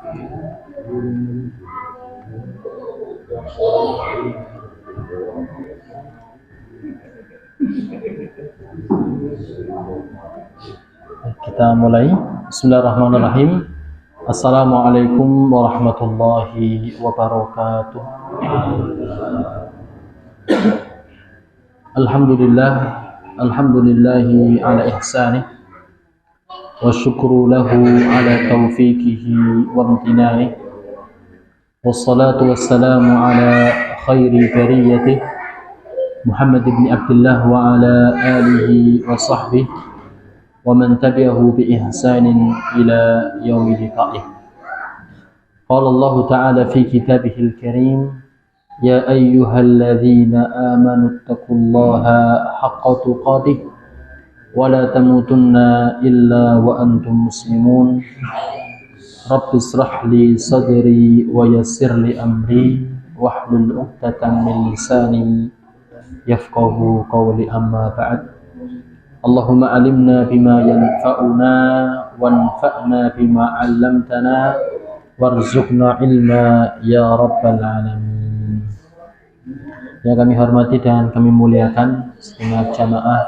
Kita mulai. Bismillahirrahmanirrahim. Assalamualaikum warahmatullahi wabarakatuh. Alhamdulillahi ala ihsanih wa syukru lahu ala taufiqihi wa amtinaih. Wassalatu wassalamu ala khairi bariyatih Muhammad ibn Abdullah wa ala alihi wa sahbihi ومن تبعه بإحسان إلى يوم لقائه. قال الله تعالى في كتابه الكريم: يا أيها الذين آمنوا اتقوا الله حق تقاته ولا تموتن إلا وأنتم مسلمون. رب اشرح لي صدري ويسر لي أمري واحلل عقدة من لساني يفقهوا قولي. أما بعد. Allahumma alimna bima yanfa'una wanfa'na bima 'allamtana warzuqna ilma ya rabbal alamin. Yang kami hormati dan kami muliakan segenap jamaah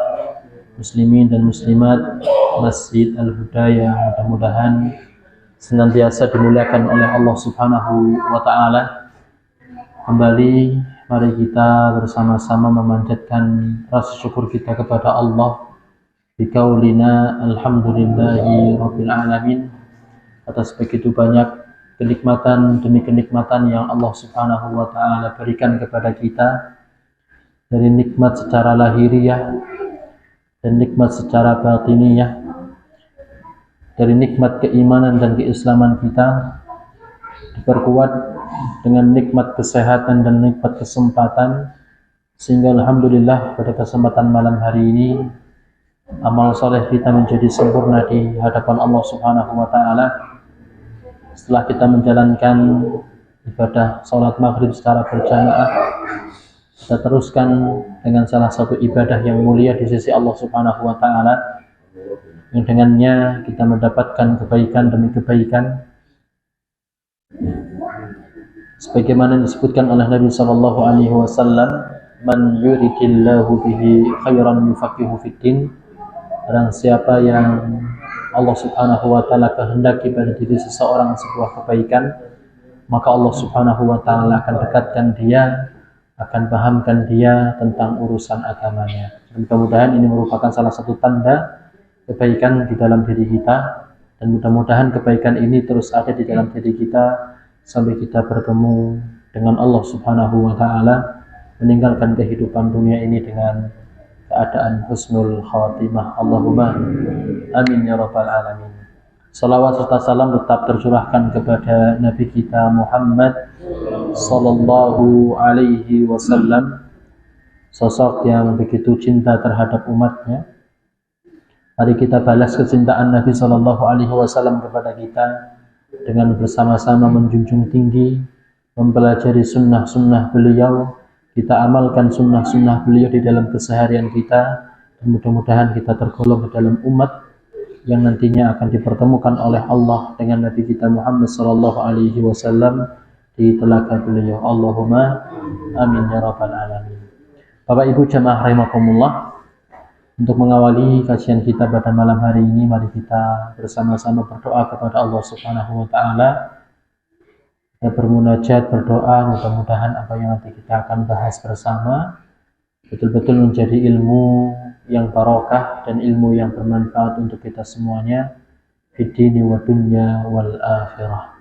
muslimin dan muslimat Masjid Al-Huda yang mudah-mudahan senantiasa dimuliakan oleh Allah Subhanahu wa taala. Kembali mari kita bersama-sama memanjatkan rasa syukur kita kepada Allah bikaulina alhamdulillahi rabbil alamin atas begitu banyak kenikmatan demi kenikmatan yang Allah Subhanahu wa taala berikan kepada kita, dari nikmat secara lahiriah dan nikmat secara batiniyah, dari nikmat keimanan dan keislaman kita diperkuat dengan nikmat kesehatan dan nikmat kesempatan, sehingga alhamdulillah pada kesempatan malam hari ini amal soleh kita menjadi sempurna di hadapan Allah Subhanahu wa taala. Setelah kita menjalankan ibadah salat maghrib secara berjamaah, kita teruskan dengan salah satu ibadah yang mulia di sisi Allah Subhanahu wa taala, yang dengannya kita mendapatkan kebaikan demi kebaikan, sebagaimana disebutkan oleh Nabi sallallahu alaihi wasallam, man yuridillahu bihi khairan yufaqihu fiddin. Barang siapa yang Allah Subhanahu wa taala kehendaki pada diri seseorang sebuah kebaikan, maka Allah Subhanahu wa taala akan dekatkan dia, akan pahamkan dia tentang urusan agamanya. Mudah-mudahan ini merupakan salah satu tanda kebaikan di dalam diri kita, dan mudah-mudahan kebaikan ini terus ada di dalam diri kita sampai kita bertemu dengan Allah Subhanahu wa taala, meninggalkan kehidupan dunia ini dengan keadaan husnul khatimah. Allahumma amin ya rabbal alamin. Salawat serta salam tetap tercurahkan kepada Nabi kita Muhammad sallallahu alaihi wasallam, sosok yang begitu cinta terhadap umatnya. Mari kita balas kecintaan Nabi sallallahu alaihi wasallam kepada kita dengan bersama-sama menjunjung tinggi, mempelajari sunnah-sunnah beliau, kita amalkan sunnah-sunnah beliau di dalam keseharian kita, dan mudah-mudahan kita tergolong ke dalam umat yang nantinya akan dipertemukan oleh Allah dengan Nabi kita Muhammad sallallahu alaihi wasallam di telaga beliau. Allahumma amin ya rabbal alamin. Bapak Ibu jamaah rahimakumullah, untuk mengawali kajian kita pada malam hari ini, mari kita bersama-sama berdoa kepada Allah Subhanahu wa taala. Kita bermunajat, berdoa, mudah-mudahan apa yang nanti kita akan bahas bersama betul-betul menjadi ilmu yang barokah dan ilmu yang bermanfaat untuk kita semuanya fid dini wa dunya wal akhirah.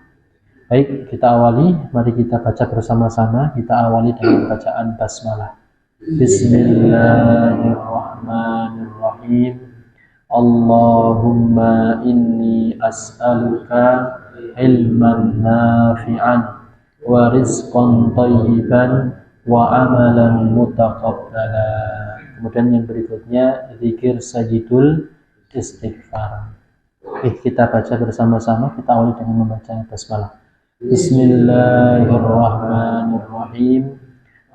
Baik, kita awali, mari kita baca bersama-sama. Kita awali dengan bacaan basmalah. Bismillahirrahmanirrahim. Allahumma inni as'aluka ilman nafi'an wa rizqan thayyiban wa amalan mutaqabbala. Kemudian yang berikutnya zikir sajidul istighfar. Kita baca bersama-sama. Kita awali dengan membaca basmalah. Bismillahirrahmanirrahim.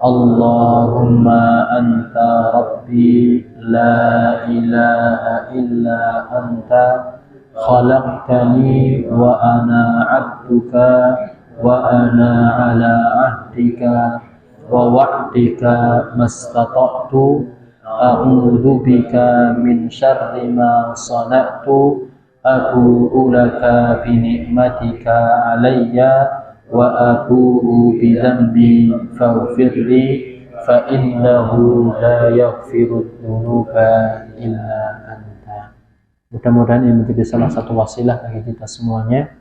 Allahumma anta rabbi la ilaha illa anta khalaqtani wa ana 'abduka wa ana 'ala 'ahdika wa wa'dika mastata'tu a'udzu bika min syarri ma sana'tu abu'u laka bi ni'matika 'alayya wa abu'u bi dzambi faghfirli fa innahu la yaghfiru dzunuba illa anta. Mudah-mudahan ini menjadi salah satu wasilah bagi kita semuanya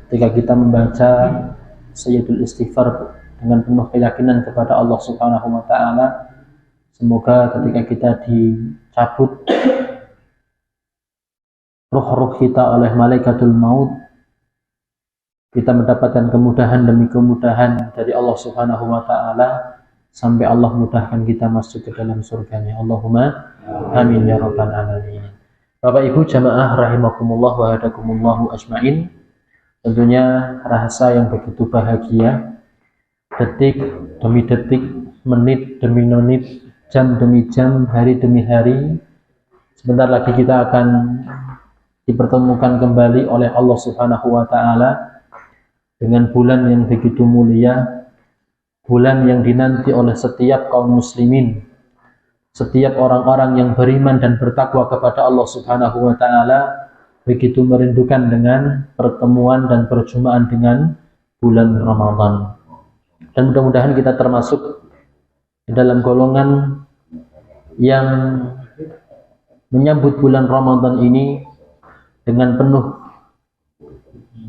ketika kita membaca Sayyidul Istighfar dengan penuh keyakinan kepada Allah Subhanahu wa taala. Semoga ketika kita dicabut ruh-ruh kita oleh malaikatul maut, kita mendapatkan kemudahan demi kemudahan dari Allah Subhanahu wa taala sampai Allah mudahkan kita masuk ke dalam surganya. Allahumma amin ya rabbal alamin. Bapak Ibu jamaah rahimakumullah wa hadakumullahu ajmain. Tentunya rasa yang begitu bahagia, detik demi detik, menit demi menit, jam demi jam, hari demi hari. Sebentar lagi kita akan dipertemukan kembali oleh Allah Subhanahu wa taala dengan bulan yang begitu mulia, bulan yang dinanti oleh setiap kaum muslimin, setiap orang-orang yang beriman dan bertakwa kepada Allah Subhanahu wa taala begitu merindukan dengan pertemuan dan perjumpaan dengan bulan Ramadan. Dan mudah-mudahan kita termasuk di dalam golongan yang menyambut bulan Ramadan ini dengan penuh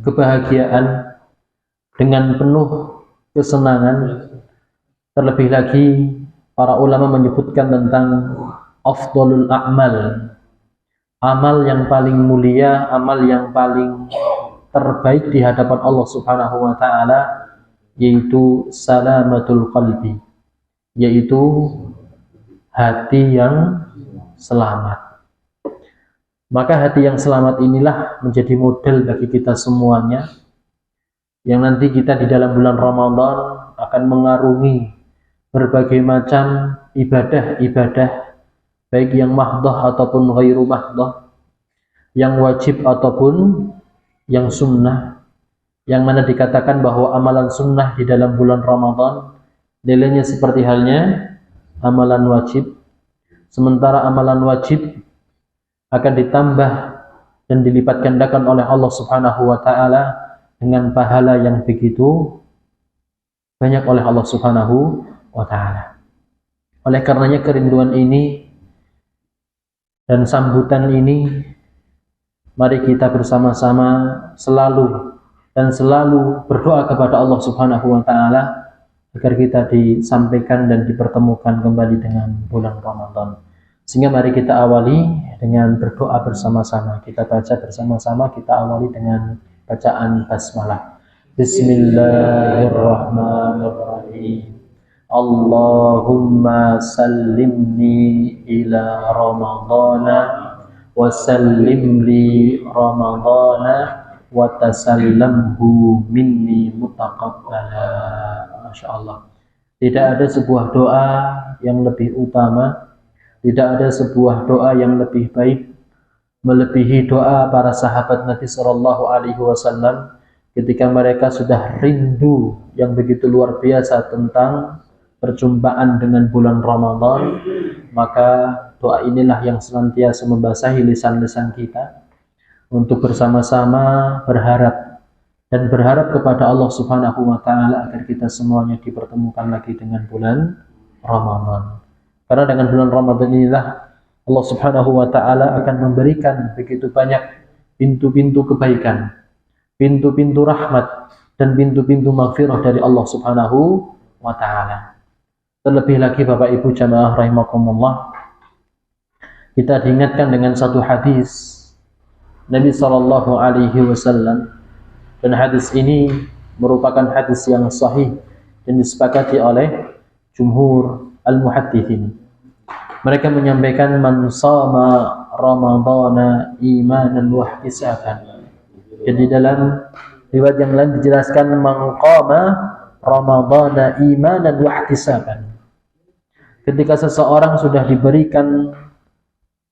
kebahagiaan, dengan penuh kesenangan. Terlebih lagi para ulama menyebutkan tentang afdalul a'mal, amal yang paling mulia, amal yang paling terbaik di hadapan Allah Subhanahu wa taala, yaitu salamatul qalbi, yaitu hati yang selamat. Maka hati yang selamat inilah menjadi model bagi kita semuanya, yang nanti kita di dalam bulan Ramadan akan mengarungi berbagai macam ibadah-ibadah, baik yang mahdoh ataupun ghairu mahdoh, yang wajib ataupun yang sunnah, yang mana dikatakan bahwa amalan sunnah di dalam bulan Ramadan nilainya seperti halnya amalan wajib, sementara amalan wajib akan ditambah dan dilipat gandakan oleh Allah Subhanahu wa taala dengan pahala yang begitu banyak oleh Allah Subhanahu wa taala. Oleh karenanya kerinduan ini dan sambutan ini, mari kita bersama-sama selalu berdoa kepada Allah Subhanahu wa taala agar kita disampaikan dan dipertemukan kembali dengan bulan Ramadan. Sehingga mari kita awali dengan berdoa bersama-sama. Kita baca bersama-sama, kita awali dengan bacaan basmalah. Bismillahirrahmanirrahim. Allahumma sallimni ila Ramadana wa sallim li Ramadana wa tasallamhu minni mutaqabbala. Masya Allah. Tidak ada sebuah doa yang lebih utama, tidak ada sebuah doa yang lebih baik melebihi doa para sahabat Nabi Sallallahu Alaihi Wasallam ketika mereka sudah rindu yang begitu luar biasa tentang perjumpaan dengan bulan Ramadan. Maka doa inilah yang senantiasa membasahi lisan-lisan kita untuk bersama-sama berharap kepada Allah Subhanahu wa taala agar kita semuanya dipertemukan lagi dengan bulan Ramadan. Karena dengan bulan Ramadan inilah Allah Subhanahu wa taala akan memberikan begitu banyak pintu-pintu kebaikan, pintu-pintu rahmat dan pintu-pintu maghfirah dari Allah Subhanahu wa taala. Terlebih lagi Bapak Ibu jamaah rahimakumullah, kita diingatkan dengan satu hadis Nabi Sallallahu Alaihi Wasallam, dan hadis ini merupakan hadis yang sahih dan disepakati oleh jumhur al-muhaddithin. Mereka menyampaikan man shama ramadhana imanan wa ihtisaban. Jadi dalam riwayat yang lain dijelaskan man qama ramadhana imanan wa ihtisaban. Ketika seseorang sudah diberikan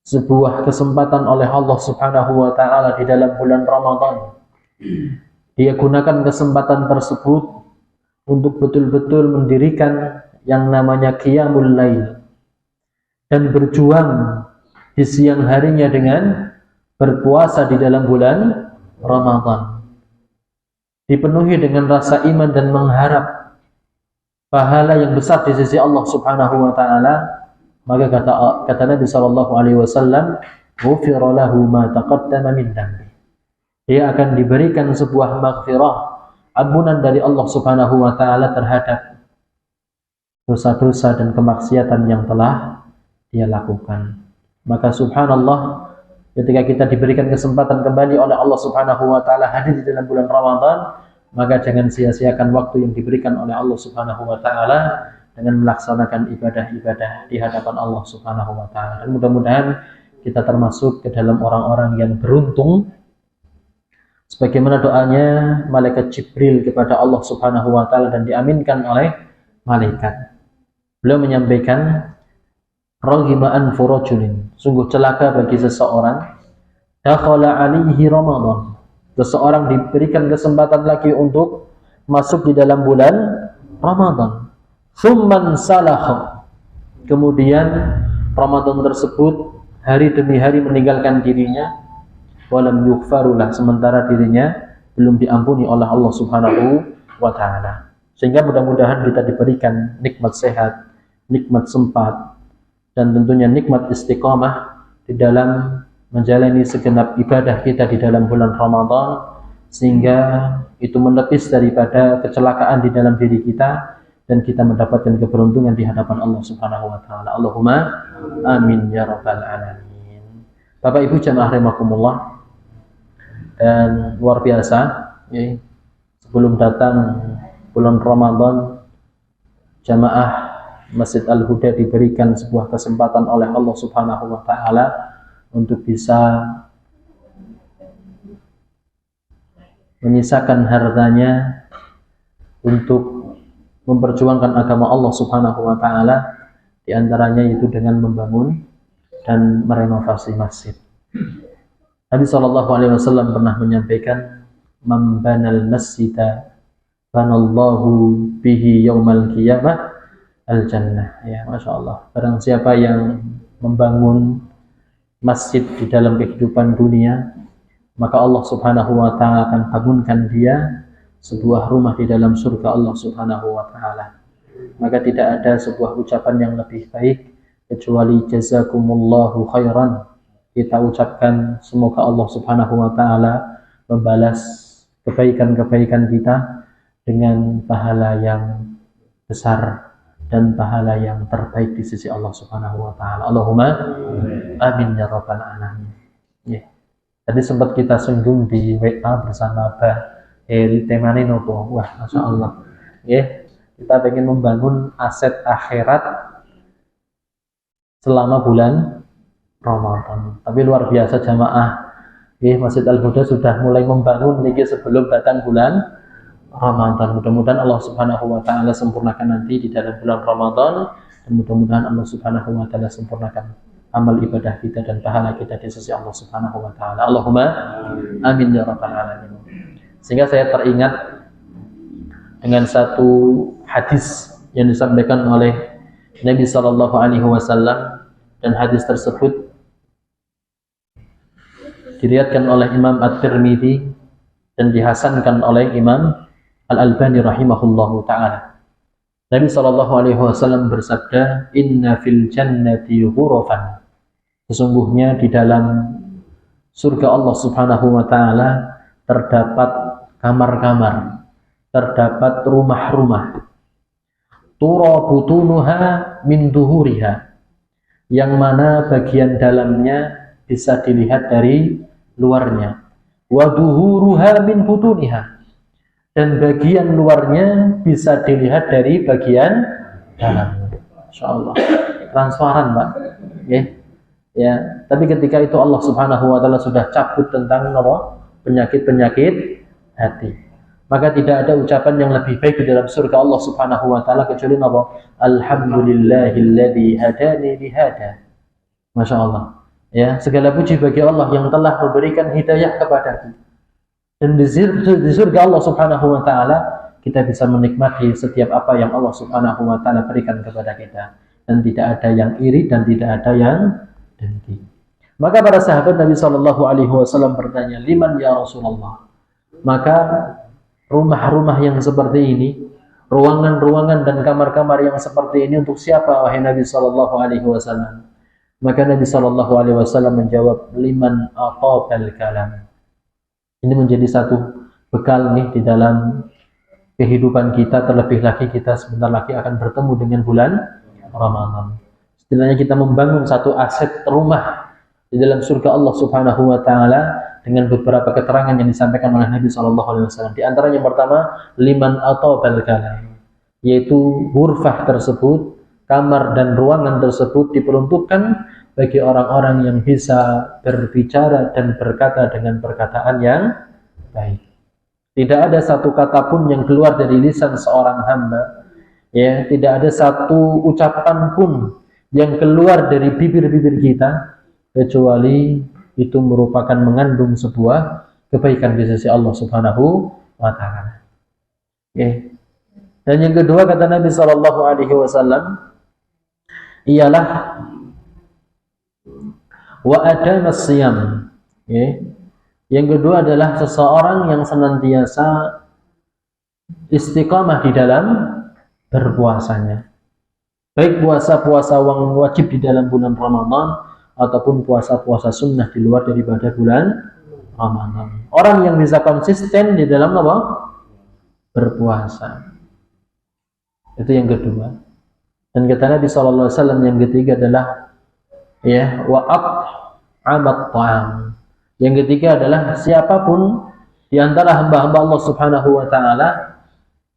sebuah kesempatan oleh Allah Subhanahu wa taala di dalam bulan Ramadan, dia gunakan kesempatan tersebut untuk betul-betul mendirikan yang namanya qiyamul lail dan berjuang di siang harinya dengan berpuasa di dalam bulan Ramadan, dipenuhi dengan rasa iman dan mengharap pahala yang besar di sisi Allah Subhanahu wa taala, maka kata Nabi sallallahu alaihi wasallam, "Ghufira lahu ma taqaddama min dhanbi." Dia akan diberikan sebuah maghfirah, ampunan dari Allah Subhanahu wa taala terhadap dosa-dosa dan kemaksiatan yang telah dia lakukan. Maka subhanallah, ketika kita diberikan kesempatan kembali oleh Allah Subhanahu wa taala hadir di dalam bulan Ramadan, maka jangan sia-siakan waktu yang diberikan oleh Allah Subhanahu wa taala dengan melaksanakan ibadah-ibadah di hadapan Allah Subhanahu wa taala. Dan mudah-mudahan kita termasuk ke dalam orang-orang yang beruntung sebagaimana doanya malaikat Jibril kepada Allah Subhanahu wa taala dan diaminkan oleh malaikat. Beliau menyampaikan, "Raghima anfu rajulin," sungguh celaka bagi seseorang, dakhala alaihi Ramadan, seseorang diberikan kesempatan lagi untuk masuk di dalam bulan Ramadan, thumman salakha, kemudian Ramadan tersebut hari demi hari meninggalkan dirinya, walam yughfarulah, sementara dirinya belum diampuni oleh Allah Subhanahu wa taala. Sehingga mudah-mudahan kita diberikan nikmat sehat, nikmat sempat, dan tentunya nikmat istiqamah di dalam menjalani segenap ibadah kita di dalam bulan Ramadan, sehingga itu menepis daripada kecelakaan di dalam diri kita dan kita mendapatkan keberuntungan di hadapan Allah Subhanahu wa taala. Allahumma amin ya rabbal alamin. Bapak Ibu jamaah rahimakumullah, dan luar biasa ya, sebelum datang bulan Ramadan, jamaah Masjid Al-Huda diberikan sebuah kesempatan oleh Allah Subhanahu wa taala untuk bisa menyisakan hartanya untuk memperjuangkan agama Allah Subhanahu wa taala, di antaranya itu dengan membangun dan merenovasi masjid. Nabi sallallahu alaihi wasallam pernah menyampaikan, "Man banal masjida banallahu bihi yaumal qiyamah al-jannah." Ya, Masya Allah. Barang siapa yang membangun masjid di dalam kehidupan dunia, maka Allah Subhanahu wa ta'ala akan bangunkan dia sebuah rumah di dalam surga Allah Subhanahu wa ta'ala. Maka tidak ada sebuah ucapan yang lebih baik kecuali jazakumullahu khairan. Kita ucapkan semoga Allah Subhanahu wa ta'ala membalas kebaikan-kebaikan kita dengan pahala yang besar dan pahala yang terbaik di sisi Allah Subhanahu wa taala. Allahumma amin ya rabbal alamin. Ya. Tadi sempat kita singgung di WA bersama Bah Heri, temane nopo? Wah, Masya Allah. Ya, kita ingin membangun aset akhirat selama bulan Ramadan. Tapi luar biasa jamaah. Ya, Masjid Al-Huda sudah mulai membangun niki sebelum datang bulan Ramadan. Mudah-mudahan Allah Subhanahu wa taala sempurnakan nanti di dalam bulan Ramadan, dan mudah-mudahan Allah Subhanahu wa taala sempurnakan amal ibadah kita dan pahala kita di sisi Allah Subhanahu wa taala. Allahumma amin ya rabbal alamin. Sehingga saya teringat dengan satu hadis yang disampaikan oleh Nabi sallallahu alaihi wasallam, dan hadis tersebut diriwayatkan oleh Imam At-Tirmidzi dan dihasankan oleh Imam Al-Albani rahimahullahu ta'ala. Nabi SAW bersabda, "Inna fil jannati ghurafan." Sesungguhnya di dalam surga Allah Subhanahu wa ta'ala terdapat kamar-kamar, terdapat rumah-rumah. Tura butunuha min duhuriha, yang mana bagian dalamnya bisa dilihat dari luarnya. Wa duhuruha min butuniha, dan bagian luarnya bisa dilihat dari bagian dalam. Insyaallah transparan, Pak. Ya. Ya, tapi ketika itu Allah Subhanahu wa taala sudah cabut tentang apa? Penyakit-penyakit hati. Maka tidak ada ucapan yang lebih baik di dalam surga Allah Subhanahu wa taala kecuali apa? Alhamdulillahilladzi hadani li hada. Masya Allah. Ya, segala puji bagi Allah yang telah memberikan hidayah kepadaku. Dan di surga Allah Subhanahu wa taala kita bisa menikmati setiap apa yang Allah Subhanahu wa taala berikan kepada kita, dan tidak ada yang iri dan tidak ada yang dengki. Maka para sahabat Nabi sallallahu alaihi wasallam bertanya, "Liman ya Rasulullah?" Maka rumah-rumah yang seperti ini, ruangan-ruangan dan kamar-kamar yang seperti ini untuk siapa wahai Nabi sallallahu alaihi wasallam? Maka Nabi sallallahu alaihi wasallam menjawab, "Liman aqabal kalam." Ini menjadi satu bekal nih di dalam kehidupan kita, terlebih lagi kita sebentar lagi akan bertemu dengan bulan Ramadan. Istilahnya kita membangun satu aset rumah di dalam surga Allah Subhanahu wa taala dengan beberapa keterangan yang disampaikan oleh Nabi sallallahu alaihi wasallam. Di antaranya yang pertama, liman aqabal kalam, yaitu ghurfah tersebut, kamar dan ruangan tersebut diperuntukkan bagi orang-orang yang bisa berbicara dan berkata dengan perkataan yang baik. Tidak ada satu kata pun yang keluar dari lisan seorang hamba, ya, tidak ada satu ucapan pun yang keluar dari bibir-bibir kita kecuali itu merupakan mengandung sebuah kebaikan di sisi Allah Subhanahu wa taala. Okay. Dan yang kedua kata Nabi sallallahu alaihi wasallam ialah wa adamas siyam. Okay. Yang kedua adalah seseorang yang senantiasa istiqamah di dalam berpuasanya. Baik puasa-puasa yang wajib di dalam bulan Ramadan ataupun puasa-puasa sunnah di luar daripada bulan Ramadan. Orang yang bisa konsisten di dalam apa? Berpuasa. Itu yang kedua. Dan kata Nabi sallallahu alaihi wasallam yang ketiga adalah ya wa at'amat ta'am. Yang ketiga adalah siapapun di antara hamba-hamba Allah Subhanahu wa taala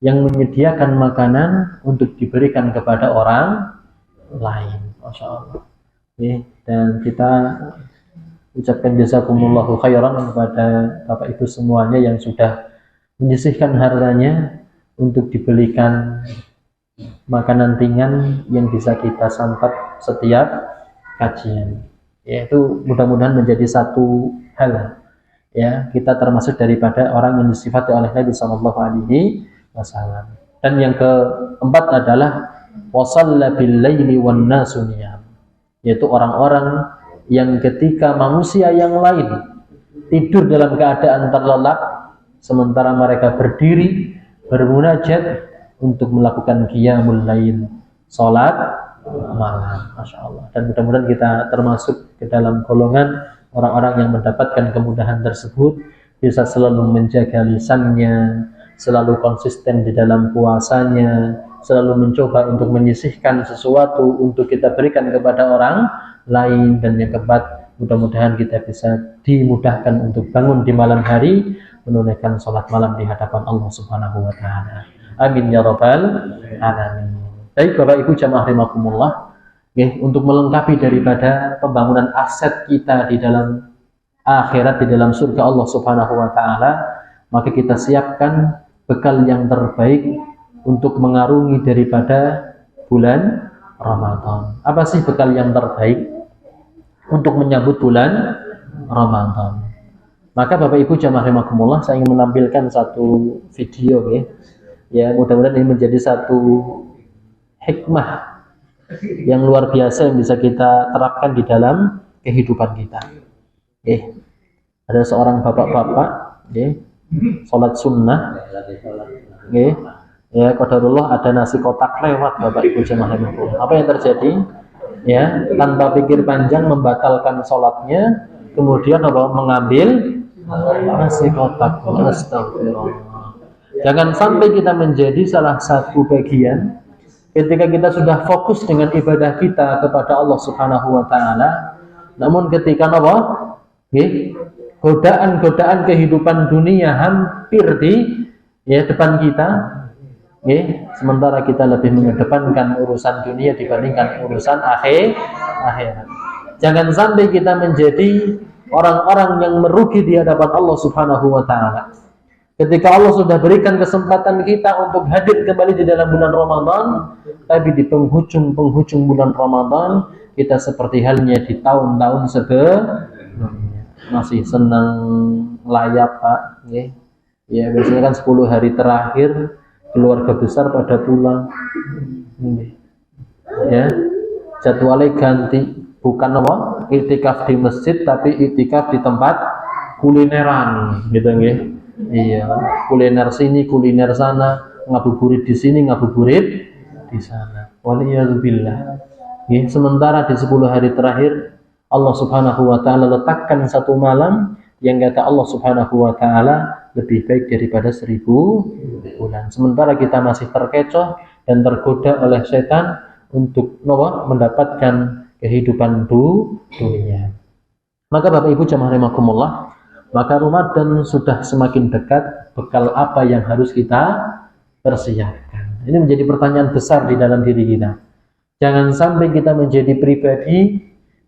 yang menyediakan makanan untuk diberikan kepada orang lain. Masya Allah. Okay. Dan kita ucapkan jazakumullahu khairan kepada Bapak Ibu semuanya yang sudah menyisihkan hartanya untuk dibelikan makanan ringan yang bisa kita santap setiap kajian. Yaitu mudah-mudahan menjadi satu hal, ya, kita termasuk daripada orang yang disifati oleh Nabi sallallahu alaihi wasallam. Dan yang keempat adalah wasalla bil laili wan nasu niyam, yaitu orang-orang yang ketika manusia yang lain tidur dalam keadaan terlelap sementara mereka berdiri bermunajat untuk melakukan qiyamul lail, salat malam. Masya Allah. Dan mudah-mudahan kita termasuk ke dalam golongan orang-orang yang mendapatkan kemudahan tersebut, bisa selalu menjaga lisannya, selalu konsisten di dalam puasanya, selalu mencoba untuk menyisihkan sesuatu untuk kita berikan kepada orang lain. Dan yang keempat, mudah-mudahan kita bisa dimudahkan untuk bangun di malam hari menunaikan sholat malam di hadapan Allah Subhanahu wa taala. Amin ya rabbal alamin. Baik Bapak Ibu jamaah rahimakumullah, untuk melengkapi daripada pembangunan aset kita di dalam akhirat, di dalam surga Allah Subhanahu wa taala, maka kita siapkan bekal yang terbaik untuk mengarungi daripada bulan Ramadan. Apa sih bekal yang terbaik untuk menyambut bulan Ramadan? Maka Bapak Ibu jamaah rahimakumullah, saya ingin menampilkan satu video, ya, mudah-mudahan ini menjadi satu hikmah yang luar biasa yang bisa kita terapkan di dalam kehidupan kita. Ada seorang bapak-bapak, sholat sunnah, ya, qadarullah ada nasi kotak lewat Bapak Ibu jamaah rahimakumullah. Apa yang terjadi? Ya, tanpa pikir panjang membatalkan sholatnya, kemudian mengambil nasi kotak. Astagfirullah. Jangan sampai kita menjadi salah satu bagian ketika kita sudah fokus dengan ibadah kita kepada Allah Subhanahu wa taala, namun ketika godaan-godaan kehidupan dunia hampir di depan kita, sementara kita lebih mengedepankan urusan dunia dibandingkan urusan akhirat. Jangan sampai kita menjadi orang-orang yang merugi di hadapan Allah Subhanahu wa taala. Ketika Allah sudah berikan kesempatan kita untuk hadir kembali di dalam bulan Ramadan, tapi di penghujung bulan Ramadan kita seperti halnya di tahun-tahun sebelumnya. Masih senang layap, Pak. Ya, biasanya kan 10 hari terakhir keluarga besar pada pulang. Ya, jadwalnya ganti, bukan apa? Iktikaf di masjid, tapi iktikaf di tempat kulineran, gitu nggih. Iya, kuliner sini, kuliner sana, ngabuburit di sini, ngabuburit di sana. Waliyadzubillah. Sementara di 10 hari terakhir Allah Subhanahu wa taala letakkan satu malam yang kata Allah Subhanahu wa taala lebih baik daripada 1000 bulan. Sementara kita masih terkecoh dan tergoda oleh setan untuk mendapatkan kehidupan dunia. Maka Bapak Ibu jamaah rahimakumullah, maka Ramadan sudah semakin dekat, bekal apa yang harus kita persiapkan? Ini menjadi pertanyaan besar di dalam diri kita. Jangan sampai kita menjadi pribadi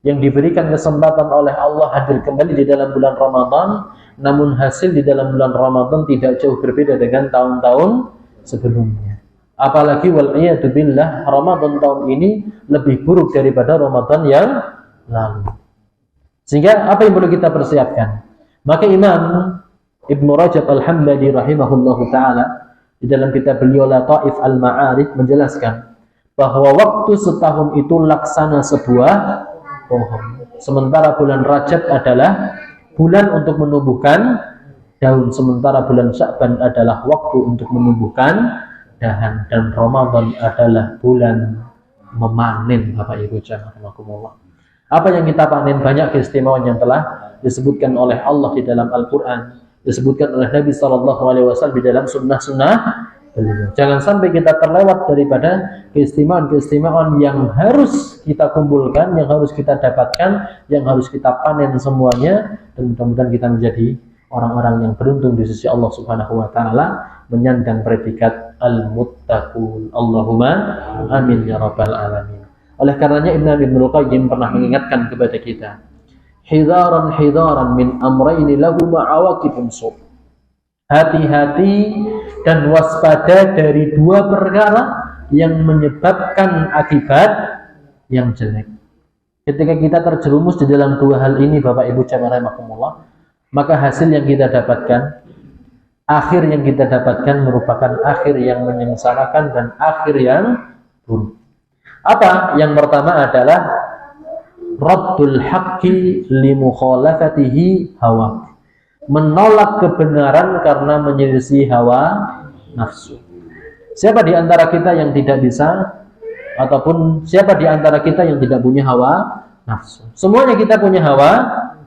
yang diberikan kesempatan oleh Allah hadir kembali di dalam bulan Ramadan, namun hasil di dalam bulan Ramadan tidak jauh berbeda dengan tahun-tahun sebelumnya. Apalagi wal'iyadzubillah, Ramadan tahun ini lebih buruk daripada Ramadan yang lalu. Sehingga apa yang perlu kita persiapkan? Maka Imam Ibnu Rajab Al-Hambali rahimahullahu ta'ala di dalam kitab beliau Lataif Al-Ma'arif menjelaskan bahwa waktu setahun itu laksana sebuah pohon. Sementara bulan Rajab adalah bulan untuk menumbuhkan daun, sementara bulan Sya'ban adalah waktu untuk menumbuhkan dahan, dan Ramadan adalah bulan memanen. Bapak Ibu jamaah rahimakumullah. Apa yang kita panen? Banyak keistimewaan yang telah disebutkan oleh Allah di dalam Al-Qur'an, disebutkan oleh Nabi SAW di dalam sunnah-sunnah beliau. Jangan sampai kita terlewat daripada keistimewaan-keistimewaan yang harus kita kumpulkan, yang harus kita dapatkan, yang harus kita panen semuanya, dan mudah-mudahan kita menjadi orang-orang yang beruntung di sisi Allah Subhanahu wa taala, menyandang predikat al-muttaqun. Allahumma amin ya rabbal alamin. Oleh karenanya Ibnu Qayyim pernah mengingatkan kepada kita, hidaran min amrayni lahu ma'awaqibun su'. Hati-hati dan waspada dari dua perkara yang menyebabkan akibat yang jelek. Ketika kita terjerumus di dalam dua hal ini, Bapak Ibu jamaah rahimakumullah, maka hasil yang kita dapatkan, akhir yang kita dapatkan merupakan akhir yang menyengsarakan dan akhir yang buruk. Apa? Yang pertama adalah raddul haqqi li mukhalafatihi hawa. Menolak kebenaran karena menyelisih hawa nafsu. Siapa di antara kita yang tidak bisa, ataupun siapa di antara kita yang tidak punya hawa nafsu? Semuanya kita punya hawa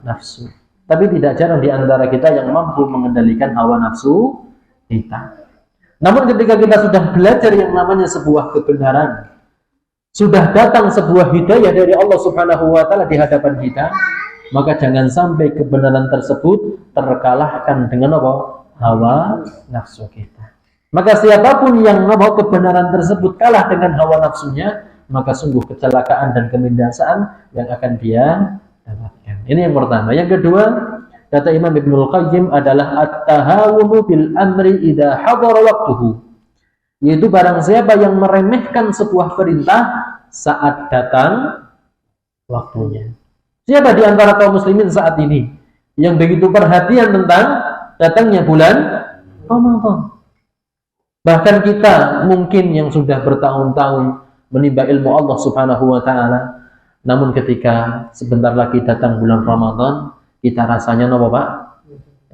nafsu. Tapi tidak jarang di antara kita yang mampu mengendalikan hawa nafsu kita. Namun ketika kita sudah belajar yang namanya sebuah kebenaran, sudah datang sebuah hidayah dari Allah Subhanahu wa taala di hadapan kita, maka jangan sampai kebenaran tersebut terkalahkan dengan apa? Hawa nafsu kita. Maka siapapun yang kebenaran tersebut kalah dengan hawa nafsunya, maka sungguh kecelakaan dan kebinasaan yang akan dia dapatkan. Ini yang pertama. Yang kedua, kata Imam Ibnu Qayyim adalah at-tahawunu bil amri idza hadara waqtuhu. Yaitu barang siapa yang meremehkan sebuah perintah saat datang waktunya. Siapa di antara kaum muslimin saat ini yang begitu perhatian tentang datangnya bulan Ramadan? Bahkan kita mungkin yang sudah bertahun-tahun menimba ilmu Allah Subhanahu wa taala, namun ketika sebentar lagi datang bulan Ramadan, kita rasanya apa, Pak?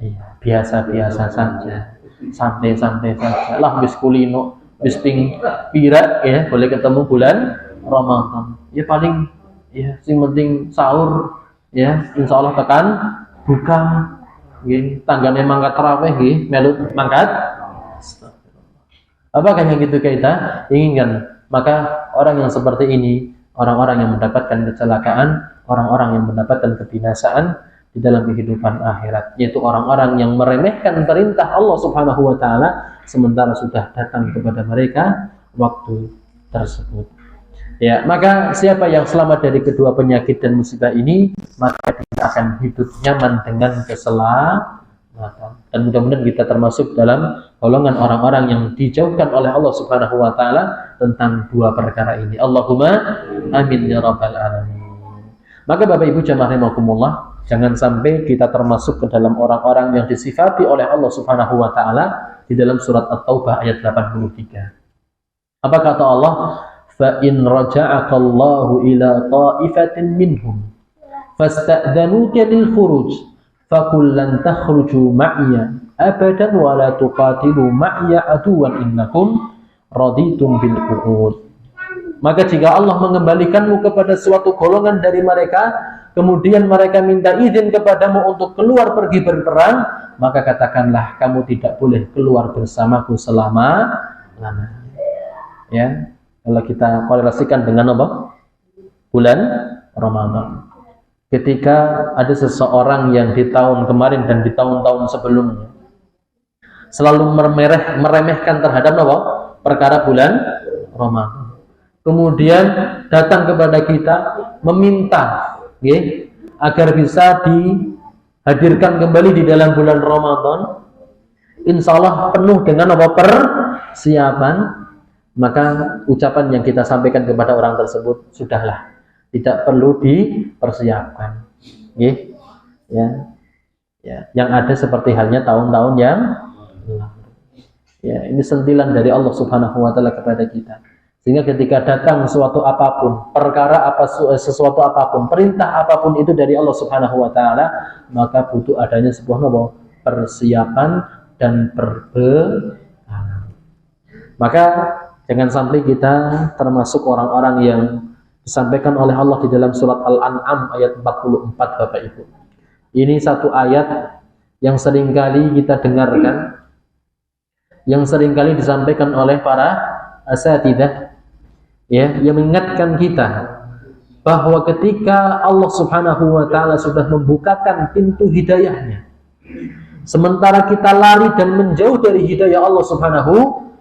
Iya, biasa-biasa saja. Santai-santai saja. Lah wis kulino, wis pira ya, boleh ketemu bulan Ramadan. Ya paling ya sing penting sahur ya, insyaallah tekan buka nggih, tanggane mangkat tarawih nggih, melu mangkat. Apakah yang gitu kita inginkan? Maka orang yang seperti ini, orang-orang yang mendapatkan kecelakaan, orang-orang yang mendapatkan kebinasaan di dalam kehidupan akhirat, yaitu orang-orang yang meremehkan perintah Allah Subhanahu wa taala sementara sudah datang kepada mereka waktu tersebut. Ya, maka siapa yang selamat dari kedua penyakit dan musibah ini, maka dia akan hidup nyaman dengan keselamatan. Dan mudah-mudahan kita termasuk dalam golongan orang-orang yang dijauhkan oleh Allah Subhanahu wa taala tentang dua perkara ini. Allahumma amin ya rabbal alamin. Maka Bapak Ibu jamaah rahimakumullah, jangan sampai kita termasuk ke dalam orang-orang yang disifati oleh Allah Subhanahu wa taala di dalam surat At-Taubah ayat 83. Apa kata Allah? Fa in raja'aka Allahu ila ta'ifatin minhum fasta'dhanuka lil khuruj faqul lan takhruju ma'ya abadan wa la tuqatilu ma'ya aduwan innakum raditum bil qu'ud. Maka jika Allah mengembalikanmu kepada suatu golongan dari mereka, kemudian mereka minta izin kepadamu untuk keluar pergi berperang, maka katakanlah kamu tidak boleh keluar bersamaku selama-lamanya. Ya, kalau kita korelasikan dengan apa? Bulan Ramadan. Ketika ada seseorang yang di tahun kemarin dan di tahun-tahun sebelumnya selalu meremehkan terhadap apa? Perkara bulan Ramadan. Kemudian datang kepada kita meminta agar bisa dihadirkan kembali di dalam bulan Ramadan, insya Allah penuh dengan apa? Persiapan. Maka ucapan yang kita sampaikan kepada orang tersebut, sudahlah, tidak perlu dipersiapkan. Yang ada seperti halnya tahun-tahun yang ini sentilan dari Allah Subhanahu wa taala kepada kita. Sehingga ketika datang suatu apapun, sesuatu apapun, perintah apapun itu dari Allah Subhanahu wa taala, maka butuh adanya sebuah persiapan dan perbekalan. Maka jangan sampai kita termasuk orang-orang yang disampaikan oleh Allah di dalam surat Al-An'am ayat 44, Bapak Ibu. Ini satu ayat yang seringkali kita dengarkan, yang seringkali disampaikan oleh para asatidzah, yang mengingatkan kita bahwa ketika Allah Subhanahu wa taala sudah membukakan pintu hidayahnya, sementara kita lari dan menjauh dari hidayah Allah Subhanahu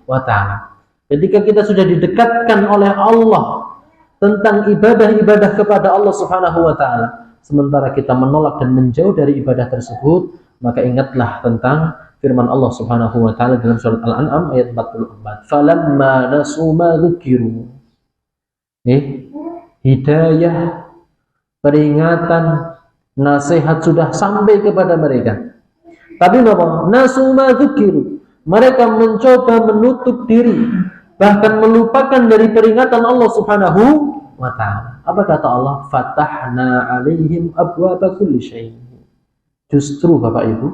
wa taala, ketika kita sudah didekatkan oleh Allah tentang ibadah-ibadah kepada Allah Subhanahu wa taala, sementara kita menolak dan menjauh dari ibadah tersebut, maka ingatlah tentang firman Allah Subhanahu wa taala dalam surat Al-An'am ayat 44. Falamma nasu ma dzukiru. Hidayah, peringatan, nasihat sudah sampai kepada mereka. Tapi apa? Nasu ma dzukiru. Mereka mencoba menutup diri, bahkan melupakan dari peringatan Allah Subhanahu wa taala. Apa kata Allah? Fatahna 'alaihim abwaaba kulli syai'. Justru Bapak Ibu,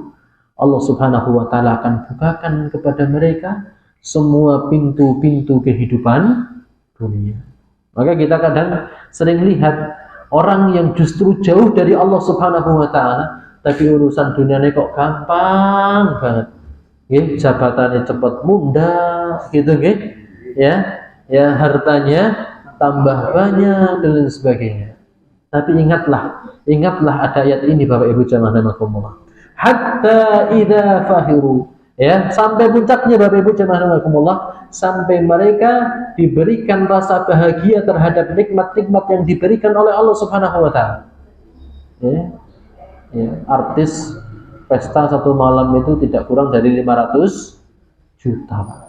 Allah Subhanahu wa taala akan bukakan kepada mereka semua pintu-pintu kehidupan dunia. Maka kita kadang sering lihat orang yang justru jauh dari Allah Subhanahu wa taala, tapi urusan dunianya kok gampang banget. Jabatannya cepat mundah gitu ya, hartanya tambah banyak dan lain sebagainya. Tapi ingatlah ada ayat ini Bapak Ibu jamaah rahimakumullah. Hatta idza fahiru, sampai puncaknya Bapak Ibu jemaah rahimakumullah, sampai mereka diberikan rasa bahagia terhadap nikmat-nikmat yang diberikan oleh Allah Subhanahu wa taala. Artis pesta satu malam itu tidak kurang dari 500 juta.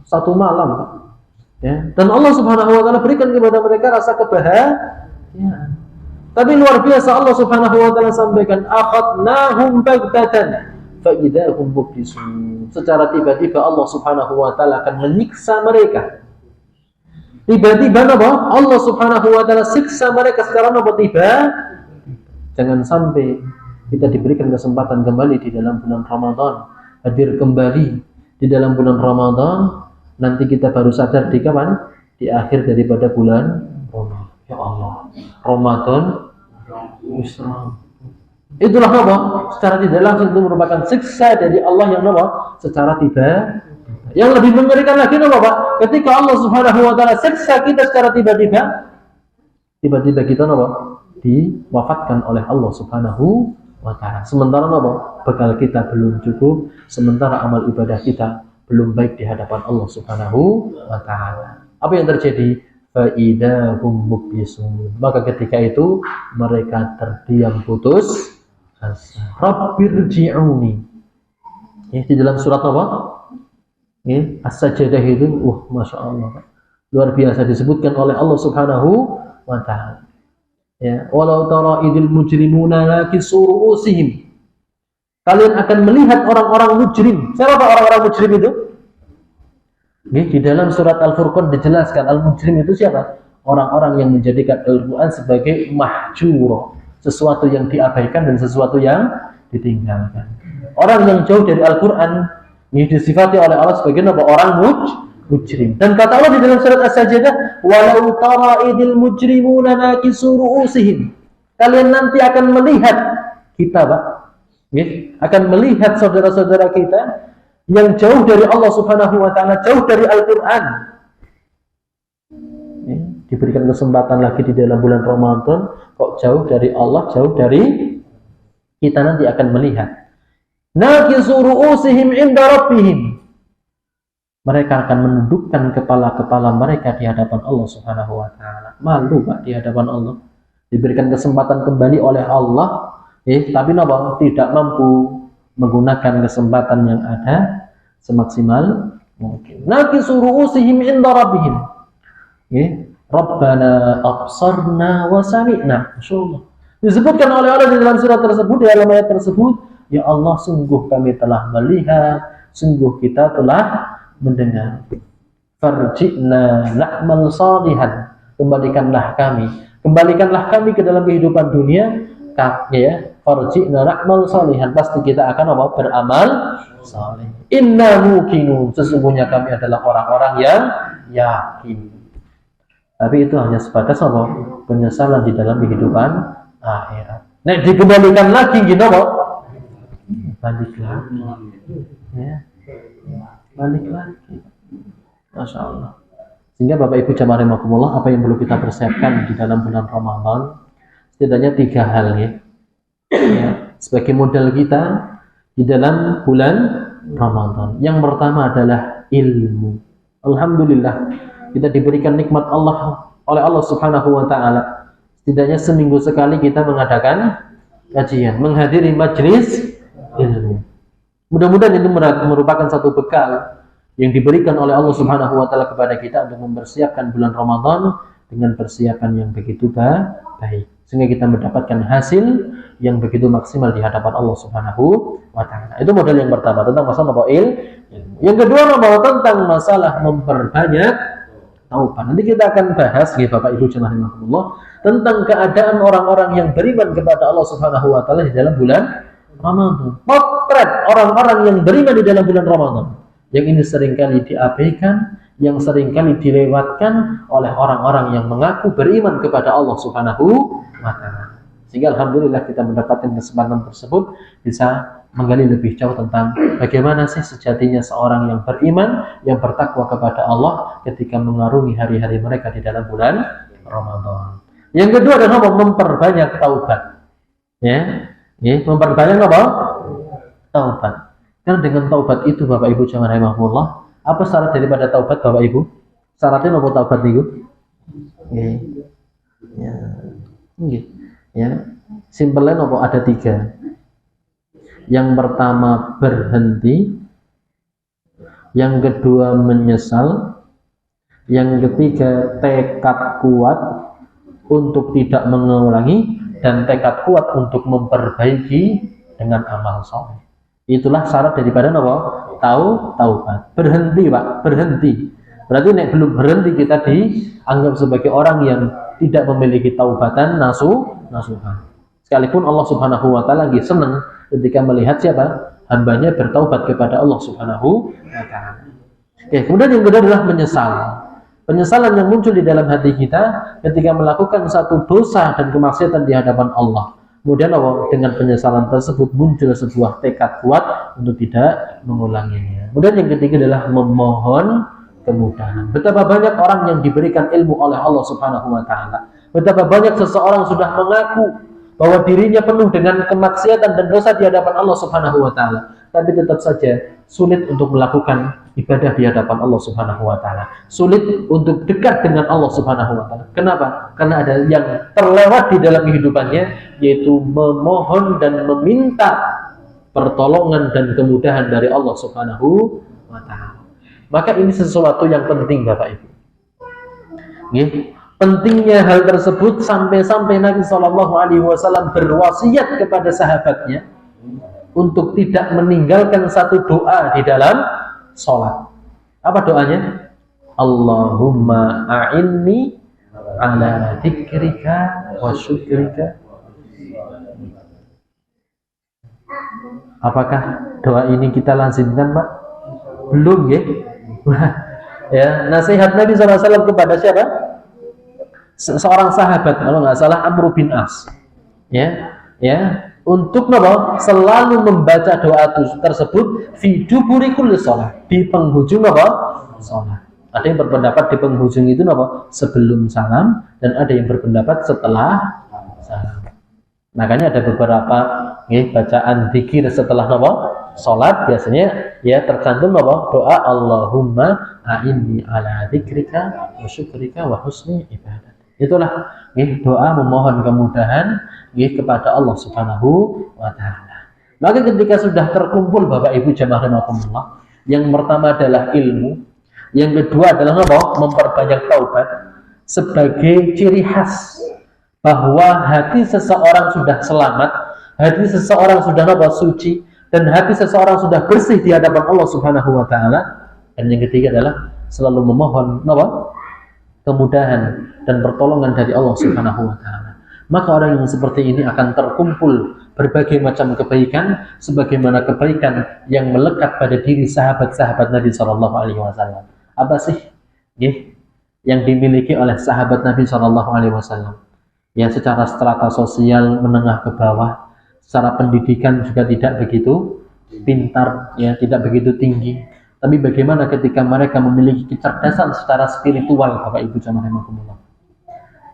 Satu malam. Dan Allah Subhanahu wa taala berikan kepada mereka rasa kebahagiaan. Tapi luar biasa Allah Subhanahu wa taala sampaikan, akhadnahum baghtatan fa idzahum mublisun. Secara tiba-tiba Allah Subhanahu wa taala akan menyiksa mereka. Tiba-tiba Allah Subhanahu wa taala siksa mereka secara tiba. Jangan sampai kita diberikan kesempatan kembali di dalam bulan Ramadan, hadir kembali di dalam bulan Ramadan, nanti kita baru sadar di kapan? Di akhir daripada bulan Ramadan. Ya Allah, Ramadan Islam. Itulah secara tidak langsung itu merupakan siksa dari Allah yang secara tiba. Yang lebih mengerikan lagi ketika Allah Subhanahu wa taala siksa kita secara tiba-tiba kita diwafatkan oleh Allah Subhanahu wa taala. Sementara bekal kita belum cukup, sementara amal ibadah kita belum baik di hadapan Allah Subhanahu wa taala. Apa yang terjadi? Fa'idahum mublisun. Maka ketika itu mereka terdiam putus asa. Rabbirji'uni. Di dalam surat As-Sajdah itu, Masya Allah, luar biasa disebutkan oleh Allah Subhanahu wa ta'ala. Ya, walau tara idil mujrimuna nakisu ru'usihim. Kalian akan melihat orang-orang mujrim. Siapa orang-orang mujrim itu? Di dalam surat Al-Furqan dijelaskan al-mujrim itu siapa? Orang-orang yang menjadikan Al-Quran sebagai mahjur, sesuatu yang diabaikan dan sesuatu yang ditinggalkan. Orang yang jauh dari Al-Quran ini disifati oleh Allah sebagai orang mujrim. Dan kata Allah di dalam surat As-Sajdah, walau tara idil mujrimuna nakisu ru'usihim. Kalian nanti akan melihat kita, Pak, akan melihat saudara-saudara kita yang jauh dari Allah Subhanahu wa taala, jauh dari Al-Qur'an. Diberikan kesempatan lagi di dalam bulan Ramadan, kok jauh dari Allah, jauh dari kita, nanti akan melihat. Nakisu ru'usihim inda rabbihim. Mereka akan menundukkan kepala-kepala mereka di hadapan Allah Subhanahu wa taala. Malu, Pak, di hadapan Allah. Diberikan kesempatan kembali oleh Allah, tapi tidak mampu menggunakan kesempatan yang ada semaksimal mungkin. Nakisu ru'usihim inda rabbihim. Rabbana absarna wa sami'na. Masyaallah. Disebutkan oleh Allah di dalam surat tersebut, di dalam ayat tersebut, ya Allah, sungguh kami telah melihat, sungguh kita telah mendengar. Farji'na na'mal salihan. Kembalikanlah kami ke dalam kehidupan dunia, ya. Farji'na na'mal salihan. Pasti kita akan beramal saleh. Inna muqinun. Sesungguhnya kami adalah orang-orang yang yakin. Tapi itu hanya sebatas penyesalan di dalam kehidupan akhirat. Nah, dikembalikan lagi gitu, balik lagi. Ya. Balik lagi. Masya Allah. Sehingga Bapak Ibu jamaah rahimakumullah, apa yang perlu kita persiapkan di dalam bulan Ramadan? Setidaknya 3 hal, ya. Sebagai modal kita di dalam bulan Ramadan. Yang pertama adalah ilmu. Alhamdulillah, kita diberikan nikmat Allah oleh Allah Subhanahu wa taala. Setidaknya seminggu sekali kita mengadakan kajian, menghadiri majelis ilmu. Mudah-mudahan itu merupakan satu bekal yang diberikan oleh Allah Subhanahu wa taala kepada kita untuk mempersiapkan bulan Ramadan dengan persiapan yang begitu baik, sehingga kita mendapatkan hasil yang begitu maksimal di hadapan Allah Subhanahu wa taala. Itu modal yang pertama tentang masalah ilmu. Yang kedua tentang masalah memperbanyak taubat. Nanti kita akan bahas, Bapak Ibu jemaah rahimakumullah, tentang keadaan orang-orang yang beriman kepada Allah Subhanahu wa taala di dalam bulan Ramadan. Potret orang-orang yang beriman di dalam bulan Ramadan. Yang ini seringkali diabaikan, yang seringkali dilewatkan oleh orang-orang yang mengaku beriman kepada Allah Subhanahu wa taala. Sehingga alhamdulillah kita mendapatkan kesempatan tersebut, bisa menggali lebih jauh tentang bagaimana sih sejatinya seorang yang beriman, yang bertakwa kepada Allah ketika mengarungi hari-hari mereka di dalam bulan Ramadan. Yang kedua adalah memperbanyak taubat. Memperbanyak taubat. Karena dengan taubat itu, Bapak Ibu jemaah rahimahullah, apa syarat daripada taubat, Bapak Ibu? Syaratnya apa taubat itu? Simpelnya ada 3. Yang pertama berhenti, yang kedua menyesal, yang ketiga tekad kuat untuk tidak mengulangi, dan tekad kuat untuk memperbaiki dengan amal saleh. Itulah syarat daripada taubat. Berhenti, Pak, berhenti. Berarti belum berhenti kita dianggap sebagai orang yang tidak memiliki taubatan nasuha. Sekalipun Allah Subhanahu wa taala lagi senang ketika melihat siapa? Hambanya bertaubat kepada Allah Subhanahu wa taala. Kemudian yang kedua adalah menyesal. Penyesalan yang muncul di dalam hati kita ketika melakukan satu dosa dan kemaksiatan di hadapan Allah. Kemudian dengan penyesalan tersebut muncul sebuah tekad kuat untuk tidak mengulanginya. Kemudian yang ketiga adalah memohon kemudahan. Betapa banyak orang yang diberikan ilmu oleh Allah Subhanahu wa taala. Betapa banyak seseorang sudah mengaku bahwa dirinya penuh dengan kemaksiatan dan dosa di hadapan Allah Subhanahu wa taala, tapi tetap saja sulit untuk melakukan ibadah di hadapan Allah Subhanahu wa taala. Sulit untuk dekat dengan Allah Subhanahu wa taala. Kenapa? Karena ada yang terlewat di dalam kehidupannya, yaitu memohon dan meminta pertolongan dan kemudahan dari Allah Subhanahu wa taala. Maka ini sesuatu yang penting, Bapak Ibu. Pentingnya hal tersebut sampai-sampai Nabi SAW berwasiat kepada sahabatnya untuk tidak meninggalkan satu doa di dalam sholat. Apa doanya? Allahumma a'inni ala dzikrika wa syukrika. Apakah doa ini kita lazimkan, Pak? Belum, ya? Ya, nasihat Nabi SAW kepada siapa? Seorang sahabat, kalau nggak salah Amr bin As, untuk selalu membaca doa tersebut fi duburi kulli shalah, di penghujung salat. Ada yang berpendapat di penghujung itu sebelum salam, dan ada yang berpendapat setelah salam. Makanya ada beberapa bacaan zikir setelah salat, biasanya tercantum doa Allahumma a'inni ala dzikrika wa syukrika wa husni ibadah. Itulah doa memohon kemudahan kepada Allah Subhanahu wa taala. Maka ketika sudah terkumpul Bapak Ibu jamaah rahimakumullah, yang pertama adalah ilmu, yang kedua adalah memperbanyak taubat sebagai ciri khas bahwa hati seseorang sudah selamat, hati seseorang sudah suci, dan hati seseorang sudah bersih di hadapan Allah Subhanahu wa taala. Dan yang ketiga adalah selalu memohon kemudahan dan pertolongan dari Allah Subhanahu wa taala. Maka orang yang seperti ini akan terkumpul berbagai macam kebaikan, sebagaimana kebaikan yang melekat pada diri sahabat-sahabat Nabi sallallahu alaihi wasallam. Apa sih yang dimiliki oleh sahabat Nabi sallallahu alaihi wasallam? Ya, secara strata sosial menengah ke bawah, secara pendidikan juga tidak begitu pintar, tidak begitu tinggi. Tapi bagaimana ketika mereka memiliki kecerdasan secara spiritual, Bapak Ibu jamaah rahimakumullah.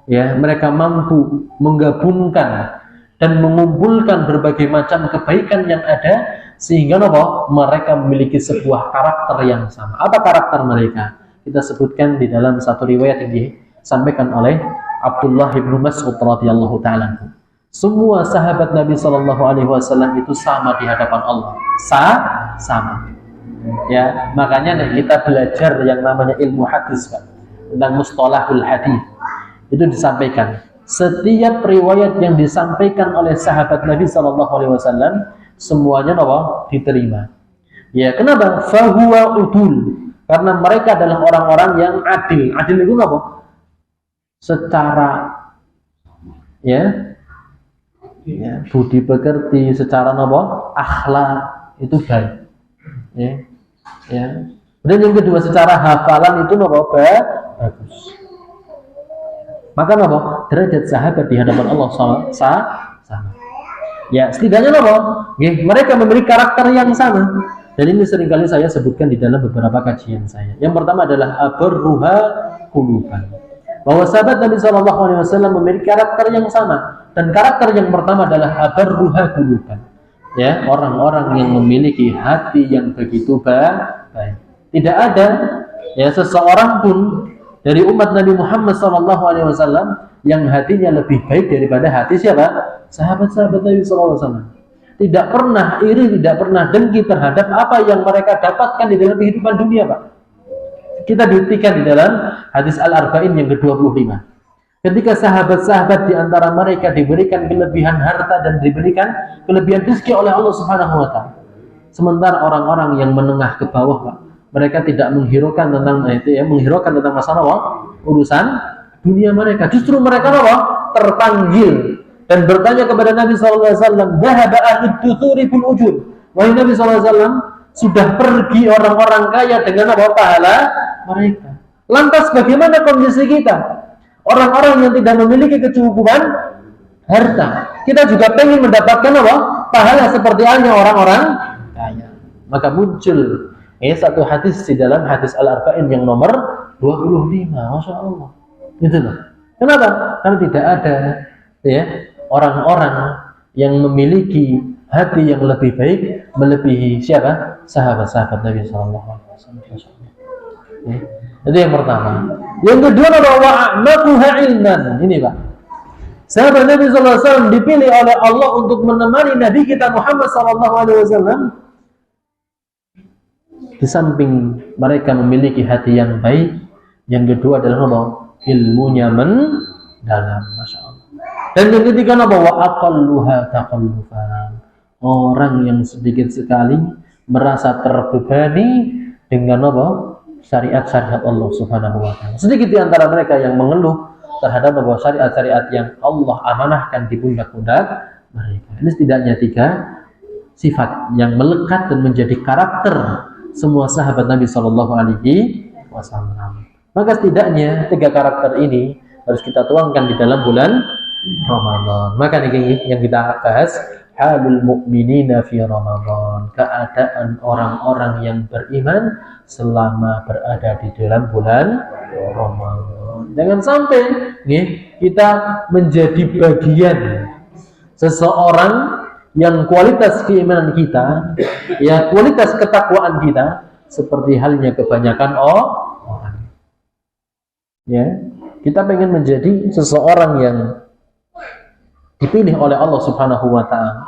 Mereka mampu menggabungkan dan mengumpulkan berbagai macam kebaikan yang ada sehingga mereka memiliki sebuah karakter yang sama. Apa karakter mereka? Kita sebutkan di dalam satu riwayat yang disampaikan oleh Abdullah bin Mas'ud radhiyallahu taala. Semua sahabat Nabi sallallahu alaihi wasallam itu sama di hadapan Allah. Sama. Makanya kita belajar yang namanya ilmu hadis, Pak, tentang mustalahul hadis. Itu disampaikan setiap riwayat yang disampaikan oleh sahabat Nabi sallallahu alaihi wasallam semuanya diterima. Kenapa? Fahuwa udul. Karena mereka adalah orang-orang yang adil. Adil itu secara budi pekerti, secara akhlak itu baik. Dan yang kedua secara hafalan itu bagus. Maka derajat sahabat di hadapan Allah sama. Setidaknya mereka memiliki karakter yang sama. Dan ini seringkali saya sebutkan di dalam beberapa kajian saya. Yang pertama adalah abarruha quluban. Bahwa sahabat Nabi SAW memiliki karakter yang sama. Dan karakter yang pertama adalah abarruha quluban. Orang-orang yang memiliki hati yang begitu baik. Tidak ada seseorang pun dari umat Nabi Muhammad SAW yang hatinya lebih baik daripada hati siapa? Sahabat-sahabat Nabi SAW. Tidak pernah iri, tidak pernah dengki terhadap apa yang mereka dapatkan di dalam kehidupan dunia, Pak. Kita buktikan di dalam hadis Al-Arba'in yang ke-25. Ketika sahabat-sahabat di antara mereka diberikan kelebihan harta dan diberikan kelebihan rezeki oleh Allah Subhanahu wa taala. Sementara orang-orang yang menengah ke bawah, Pak, mereka tidak menghiraukan tentang masalah urusan dunia mereka. Justru mereka terpanggil dan bertanya kepada Nabi SAW, "Dhahaba ahlud duthuri bil ujur." Wahai Nabi SAW, sudah pergi orang-orang kaya dengan pahala mereka. Lantas bagaimana kondisi kita? Orang-orang yang tidak memiliki kecukupan harta. Kita juga pengen mendapatkan pahala seperti halnya orang-orang kaya. Maka muncul satu hadis di dalam hadis Al-Arba'in yang nomor 25. Masya Allah. Itu loh. Kenapa? Karena tidak ada orang-orang yang memiliki hati yang lebih baik melebihi siapa? Sahabat-sahabat Nabi sallallahu alaihi wasallam. Itu yang pertama. Yang kedua adalah wa'amakuha ilman. Ini, Pak. Sahabat Nabi sallallahu alaihi wasallam dipilih oleh Allah untuk menemani Nabi kita Muhammad sallallahu alaihi wasallam. Di samping mereka memiliki hati yang baik, yang kedua adalah ilmunya mendalam, masya Allah. Dan yang ketiga apa? Wa aqalluha taqallufan, orang yang sedikit sekali merasa terbebani dengan apa? Syariat-syariat Allah Subhanahu wa taala. Sedikit di antara mereka yang mengeluh terhadap apa? Syariat-syariat yang Allah amanahkan di pundak-pundak mereka. Ini setidaknya 3 sifat yang melekat dan menjadi karakter semua sahabat Nabi Shallallahu Alaihi Wasallam. Maka setidaknya 3 karakter ini harus kita tuangkan di dalam bulan Ramadan. Maka ini yang kita bahas, halul mu'minina fi Ramadan, keadaan orang-orang yang beriman selama berada di dalam bulan Ramadan. Jangan sampai kita menjadi bagian seseorang yang kualitas keimanan kita, ya kualitas ketakwaan kita seperti halnya kebanyakan orang. Ya, kita pengen menjadi seseorang yang dipilih oleh Allah Subhanahu wa taala,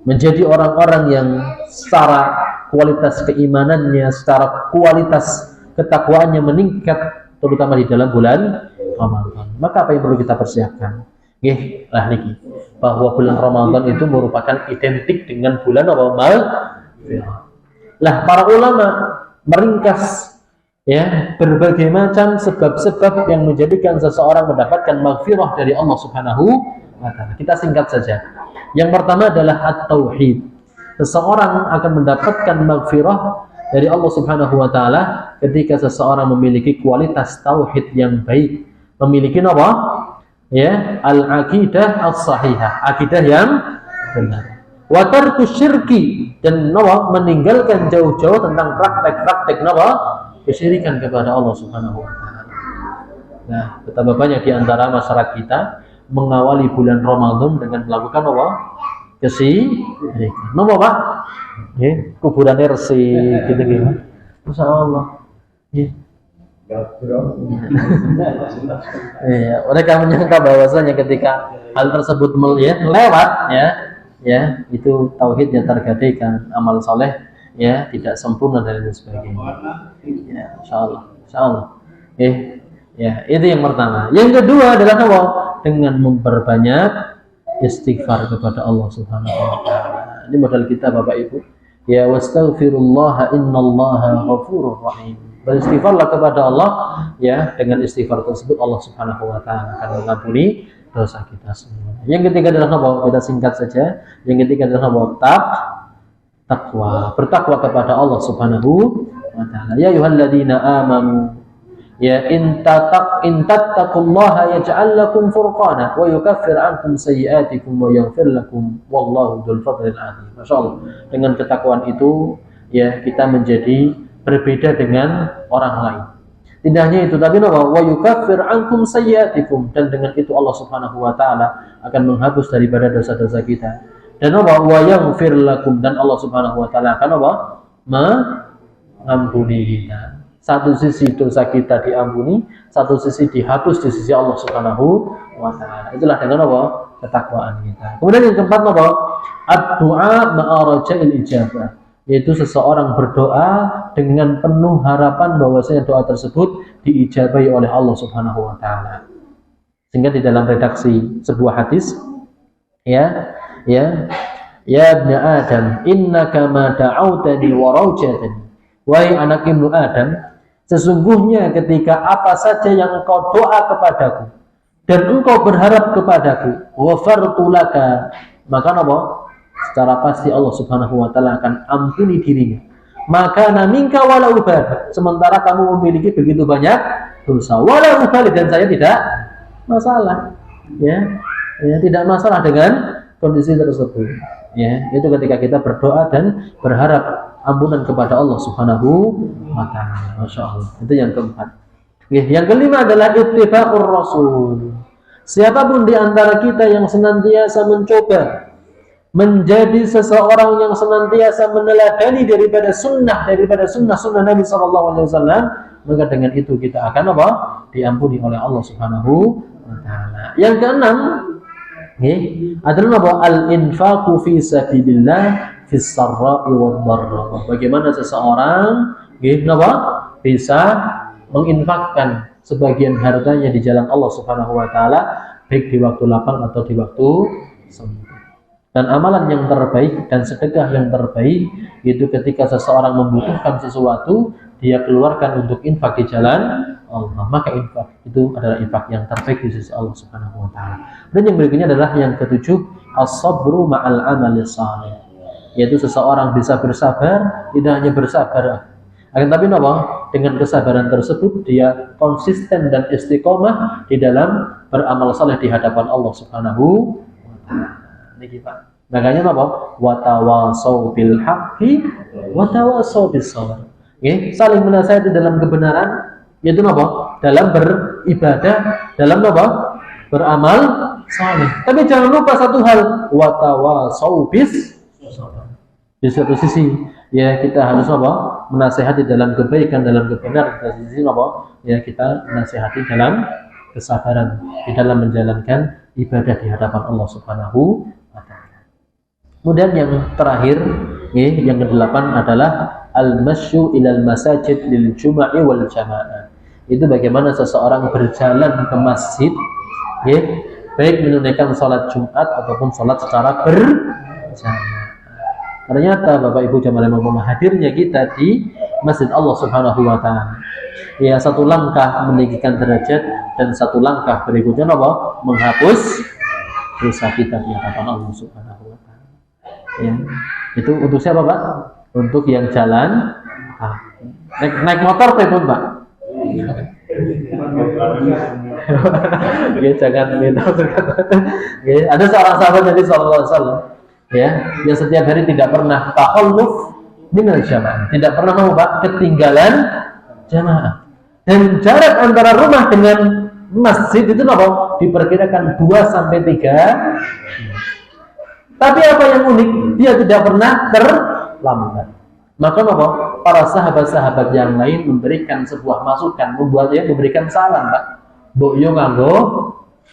menjadi orang-orang yang secara kualitas keimanannya, secara kualitas ketakwaannya meningkat, terutama di dalam bulan Ramadan. Maka apa yang perlu kita persiapkan? Niki, bahwa bulan Ramadan itu merupakan identik dengan bulan Maghfirah. Lah, para ulama meringkas ya berbagai macam sebab-sebab yang menjadikan seseorang mendapatkan maghfirah dari Allah Subhanahu wa taala. Kita singkat saja. Yang pertama adalah at-tauhid. Seseorang akan mendapatkan maghfirah dari Allah Subhanahu wa taala ketika seseorang memiliki kualitas tauhid yang baik, memiliki apa? Ya, al-aqidah as-sahihah, akidah yang benar. Wa tarkus syirki, dan meninggalkan jauh-jauh tentang praktek-praktek kesyirikan kepada Allah Subhanahu wa taala. Nah, betapa banyak di antara masyarakat kita mengawali bulan Ramadan dengan melakukan kesyirikan. Pak? Kuburan RC gitu-gitu. Masyaallah. Mereka menyangka bahwasanya ketika hal tersebut lewat ya itu tauhidnya tergadaikan, amal soleh ya tidak sempurna dan lain sebagainya. Ya, insyaallah. Ya, itu yang pertama. Yang kedua adalah dengan memperbanyak istighfar kepada Allah Subhanahu wa taala. Ini modal kita Bapak Ibu. Ya, wastaghfirullah innallaha ghafurur rahim. Beristighfarlah kepada Allah ya, dengan istighfar tersebut Allah Subhanahu wa taala akan mengampuni dosa kita semua. Yang ketiga adalah kita singkat saja. Yang ketiga adalah takwa, bertakwa kepada Allah Subhanahu wa taala. Ya ayyuhalladzina amanu ya in tattaqullaha yaj'al lakum furqana wa yukaffir 'ankum sayyi'atikum wa yaghfir lakum wallahu dzul fadlil 'adzim. Masyaallah, dengan ketakwaan itu ya kita menjadi berbeda dengan orang lain. Tidak hanya itu, tapi wa yukaffir 'ankum sayyi'atikum, dan dengan itu Allah Subhanahu wa taala akan menghapus daripada dosa-dosa kita. Dan wa yaghfir lakum, dan Allah Subhanahu wa taala akan mengampuni kita. Satu sisi dosa kita diampuni, satu sisi dihapus di sisi Allah Subhanahu wa taala. Itulah dengan ketakwaan kita. Kemudian yang keempat ad-du'a ma'a raja'il ijabah, yaitu seseorang berdoa dengan penuh harapan bahwasanya doa tersebut diijabahi oleh Allah Subhanahu wa taala. Sehingga di dalam redaksi sebuah hadis ya ibnu Adam innaka ma da'autani wa raujatani, wahai anak ibnu Adam, sesungguhnya ketika apa saja yang engkau doa kepadaku dan engkau berharap kepadaku, ghafartu laka, maka secara pasti Allah Subhanahu wa taala akan ampuni dirinya. Maka minka wala ubad, sementara kamu memiliki begitu banyak dosa. Wala ubad, dan saya tidak masalah. Ya, tidak masalah dengan kondisi tersebut. Ya, itu ketika kita berdoa dan berharap ampunan kepada Allah Subhanahu wa taala. Masyaallah. Itu yang keempat. Yang kelima adalah ittiba'ur rasul. Siapapun di antara kita yang senantiasa mencoba menjadi seseorang yang senantiasa meneladani daripada sunnah Nabi Sallallahu Alaihi Wasallam, maka dengan itu kita akan diampuni oleh Allah Subhanahu wa taala. Yang keenam adalah al-infaqu fi sabilillah fis sarra'i wad dharra. Bagaimana seseorang bisa menginfakkan sebagian hartanya di jalan Allah Subhanahu wa taala, baik di waktu lapang atau di waktu sempit. Dan amalan yang terbaik dan sedekah yang terbaik itu ketika seseorang membutuhkan sesuatu, dia keluarkan untuk infak di jalan Allah, maka infak itu adalah infak yang terbaik di sisi Allah Subhanahu wa taala. Dan yang berikutnya adalah yang ketujuh, as-sabru ma'al amali shalih. Yaitu seseorang bisa bersabar, tidak hanya bersabar, akan tapi dengan kesabaran tersebut dia konsisten dan istiqomah di dalam beramal saleh di hadapan Allah Subhanahu wa taala. Niki Pak. Makanya watawasau bil haqqi watawasau bis sabr. Nggih, saling menasihati dalam kebenaran, yaitu dalam beribadah, dalam beramal saleh. Tapi jangan lupa satu hal, watawasau bis sabr. Di satu sisi ya kita harus menasihati dalam kebaikan, dalam kebenaran. Di sisi ya kita menasihati dalam kesabaran di dalam menjalankan ibadah di hadapan Allah Subhanahu wa taala. Kemudian yang terakhir, yang ke-8 adalah al-masyu ilal masajid lil juma'i wal jamaah. Itu bagaimana seseorang berjalan ke masjid, baik menunaikan salat Jumat ataupun salat secara berjamaah. Ternyata Bapak Ibu jamaah hadirnya kita di Masjid Allah Subhanahu wa taala. Ya, satu langkah meninggikan derajat dan satu langkah berikutnya menghapus dosa kita di hadapan Allah Subhanahu wa taala. Ya, itu untuk siapa, Pak? Untuk yang jalan naik motor pun, Pak. Ya, jangan gitu. Ya, ada seorang sahabat Nabi sallallahu alaihi wasallam ya, yang setiap hari tidak pernah takhalluf minal jamaah, tidak pernah ketinggalan jamaah. Dan jarak antara rumah dengan masjid itu diperkirakan 2 sampai 3. Tapi apa yang unik, dia tidak pernah terlambat. Maka para sahabat-sahabat yang lain memberikan sebuah masukan, memberikan saran, Pak. Mbok yo nganggo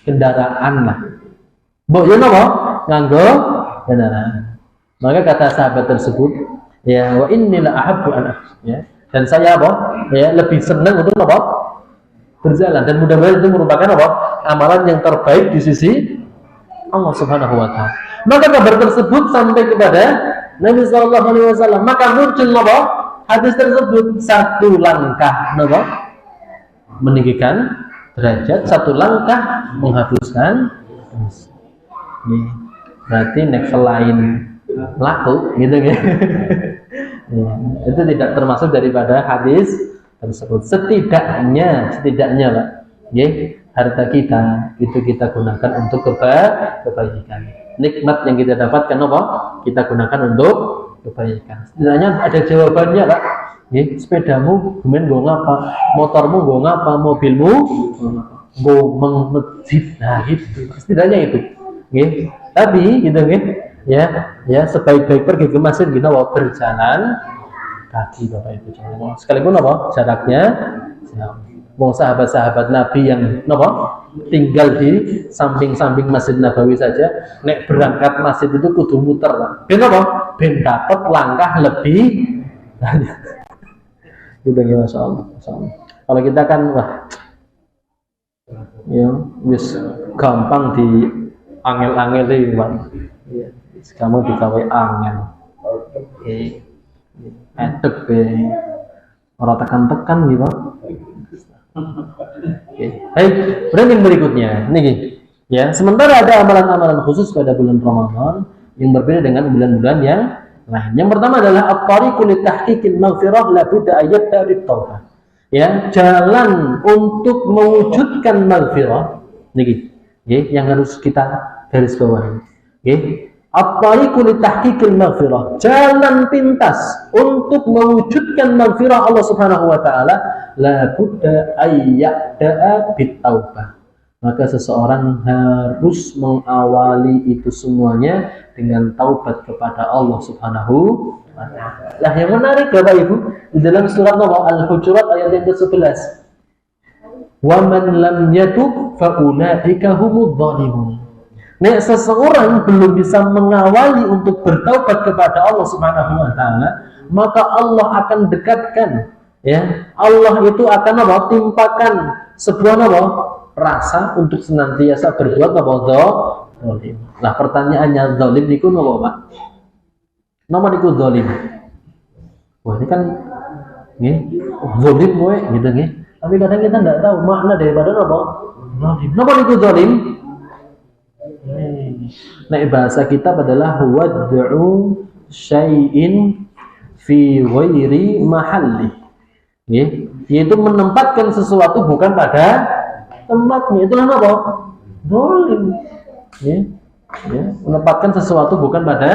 kendaraan lah. Mbok yo nganggo kendaraan. Maka kata sahabat tersebut, ya wa innila ahabbu an ya. Dan saya lebih senang untuk berjalan, dan mudah-mudahan itu merupakan amalan yang terbaik di sisi Allah Subhanahu wa taala. Maka kabar tersebut sampai kepada Nabi sallallahu alaihi wasallam, maka muncul hadis tersebut, satu langkah meninggikan derajat, satu langkah menghapuskan dosa. Berarti selain laku gitu ya. Ya, itu tidak termasuk daripada hadis tersebut. Setidaknya Pak, harta kita itu kita gunakan untuk kebaikan. Nikmat yang kita dapatkan kita gunakan untuk kebaikan. Setidaknya ada jawabannya, Pak. Sepedamu kemudian gue ngapa, motormu gue ngapa, mobilmu gue masjid. Nah gitu. Setidaknya itu. Tapi gitu ya sebaik-baik pergi ke masjid kita berjalan kaki, Bapak Ibu. Sekalipun jaraknya sahabat-sahabat Nabi yang tinggal di samping-samping Masjid Nabawi saja, nek berangkat masjid itu kudu muter, Pak. Ben dapat langkah lebih banyak. Gitu ya, Masya Allah. Kalau kita kan wis gampang di angel-angel iki, Pak. Iya, kamu dikawai angel. Edek ora tekan-tekan gitu, Pak. Baik, yang berikutnya niki. Ya, sementara ada amalan-amalan khusus pada bulan Ramadan yang berbeda dengan bulan-bulan yang lain. Yang pertama adalah at-tariqu li tahqiqil maghfirah la budda ayat dari taubah. Ya, jalan untuk mewujudkan maghfirah niki. Yang harus kita garis bawahi. At-tariqu li tahqiqil maghfirah, jalan pintas untuk mewujudkan maghfirah Allah Subhanahu wa taala, la budda ayyada'a bitaubah. Maka seseorang harus mengawali itu semuanya dengan taubat kepada Allah Subhanahu wa taala. Lah yang menarik Bapak Ibu, di dalam surat Al-Hujurat ayat yang ke-11. Wa man lam yatub fa ulaika humudz zalimun. Nek seseorang belum bisa mengawali untuk bertaubat kepada Allah Subhanahu wa taala, maka Allah akan dekatkan, ya. Allah itu akan timpakan sebuah apa? Rasa untuk senantiasa berbuat apa? Zalim. Nah, pertanyaannya zalim niku napa, Pak? Napa niku zalim? Wah, ini kan nggih, zalim kowe gitu nggih. Tapi kadang kita enggak tahu makna daripada apa? Zalim. Napa niku zalim? Nah, bahasa kita adalah wad'u syai'in fi ghairi mahalli. Yaitu menempatkan sesuatu bukan pada tempatnya. Itulah apa? Zalim. Menempatkan sesuatu bukan pada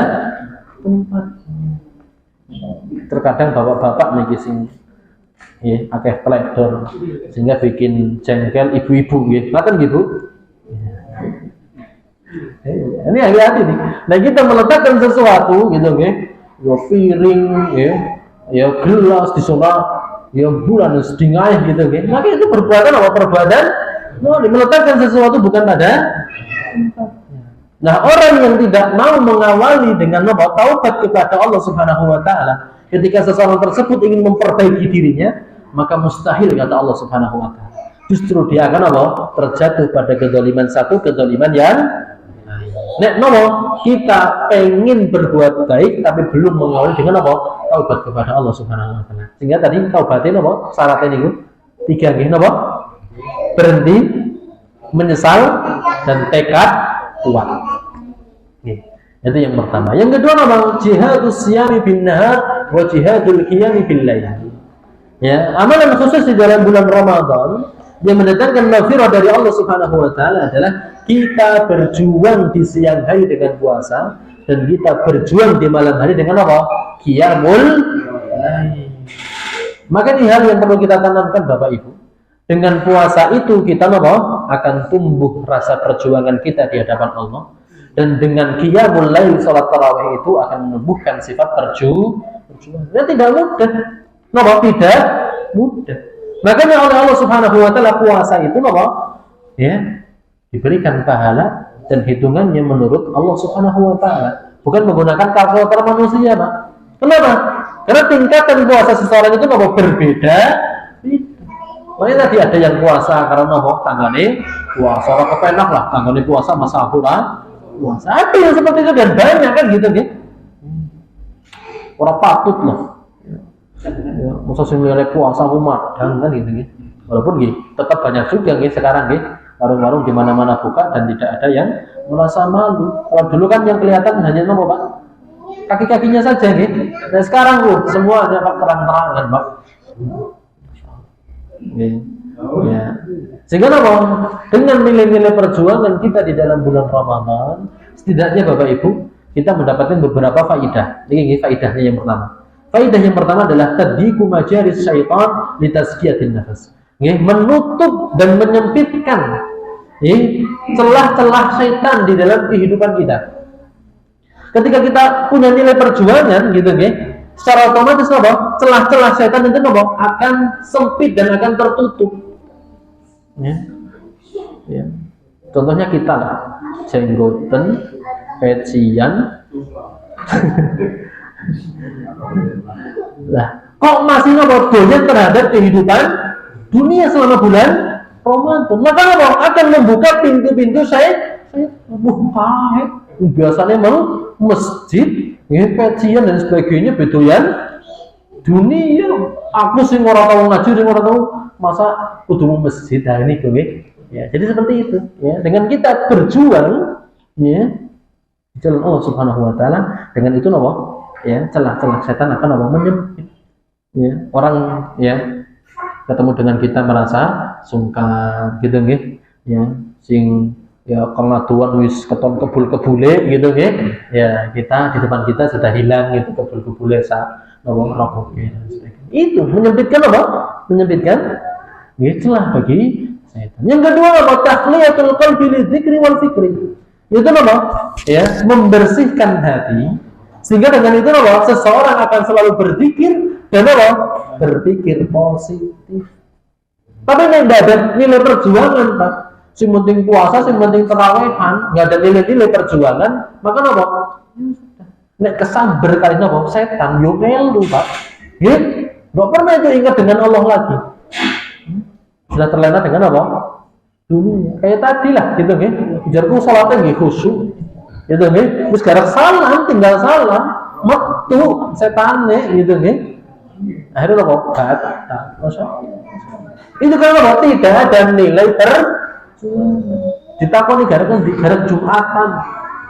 tempatnya. Terkadang bapak-bapak niki sing akeh teledor sehingga bikin jengkel ibu-ibu nggih. Ngoten gitu. Ini hati-hati nih. Nah, kita meletakkan sesuatu gitu nggih. Ya piring ya gelas disolak, ya bulan sedingah gitu nggih. Maka itu perbuatan apa? Perbuatan meletakkan sesuatu bukan pada tempatnya. Nah, orang yang tidak mau mengawali dengan taubat kepada Allah Subhanahu wa taala, ketika seseorang tersebut ingin memperbaiki dirinya, maka mustahil kata Allah Subhanahu wa taala. Justru dia akan terjatuh pada kezaliman satu, kezaliman yang nek kita pengen berbuat baik tapi belum mengawali dengan taubat kepada Allah Subhanahu wa taala. Sehingga tadi taubatnya syaratnya niku 3 nggih berhenti, menyesal, dan tekad kuat. Itu yang pertama. Yang kedua jihadus siyami bin nahar wa jihadul qiyami bil lail. Ya, amalan khusus di dalam bulan Ramadan yang mendatangkan maghfirah dari Allah Subhanahu wa taala adalah kita berjuang di siang hari dengan puasa dan kita berjuang di malam hari dengan qiyamul lail. Maka ini hal yang perlu kita tanamkan Bapak Ibu. Dengan puasa itu kita akan tumbuh rasa perjuangan kita di hadapan Allah, dan dengan qiyamul lail salat tarawih itu akan menumbuhkan sifat perjuangan. Dan tidak mudah. Tidak mudah. Makanya oleh Allah Subhanahu wa taala puasa itu diberikan pahala dan hitungannya menurut Allah Subhanahu wa taala, bukan menggunakan kalkulator manusia, Pak. Kenapa? Karena tingkatan puasa seseorang itu berbeda. Makanya tadi ada yang puasa karena tanggane puasa orang kepenak lah, tanggane puasa masa akurat puasa. Ada yang seperti itu dan banyak kan gitu nggih. Orang patut loh. Ya, masa sing nilai puasa madang kan gitu nggih. Walaupun nggih tetap banyak juga nggih sekarang nggih warung-warung di mana-mana buka dan tidak ada yang merasa malu. Kalau dulu kan yang kelihatan hanya Pak? Kaki-kakinya saja nggih. Dan sekarang semuanya terang-terangan, Pak. Ya. Sehingga dengan nilai-nilai perjuangan kita di dalam bulan Ramadan, setidaknya Bapak Ibu kita mendapatkan beberapa faidah. Ini faidahnya yang pertama. Faidah yang pertama adalah tadhiku majaris syaitan li tazkiyatin nafas. Menutup dan menyempitkan celah-celah syaitan di dalam kehidupan kita. Ketika kita punya nilai perjuangan gitu secara otomatis celah-celah setan itu akan sempit dan akan tertutup. Ya. Contohnya kita lah, jenggoten, pecian. Lah, kok masih doyan terhadap kehidupan dunia selama bulan Ramadan? Maka akan membuka pintu-pintu saya biasanya masjid, pecian dan sebagainya bedoyan dunia. Aku sing ora tau ngaji, sing ora tau masa kudu masjid. Nah ini ya. Jadi seperti itu ya. Dengan kita berjuang ya di jalan Allah Subhanahu wa taala, dengan itu ya celah-celah setan akan menyempit. Ya, orang ya ketemu dengan kita merasa sungkan gitu nggih. Ya, sing ya karena Tuhan wis keton kebul-kebule gitu ya kita di depan kita sudah hilang gitu kebul-kebule rokok itu menyempitkan menyempitkan celah bagi setan. Yang kedua tahliyatul qalbi lidzikri wal fikri, itu ya membersihkan hati sehingga dengan itu seseorang akan selalu berzikir dan berpikir positif. Tapi tidak ada nilai perjuangan, Pak. Sing penting puasa, sing penting terawehan, nggak ada nilai-nilai perjuangan, maka nek kesamber kali setan yo melu, Pak. Nggih, nggak pernah itu ingat dengan Allah lagi. Sudah terlena dengan apa? Dunia. Kayak tadi lah, gitu nggih. Jarku salatnya nggih khusyuk. Gitu nggih. Wis garek salam, tinggal salam, metu setane gitu nggih. Akhirnya apa? Batal. Itu kan apa? Tidak ada nilai ditakoni garek Jumatan.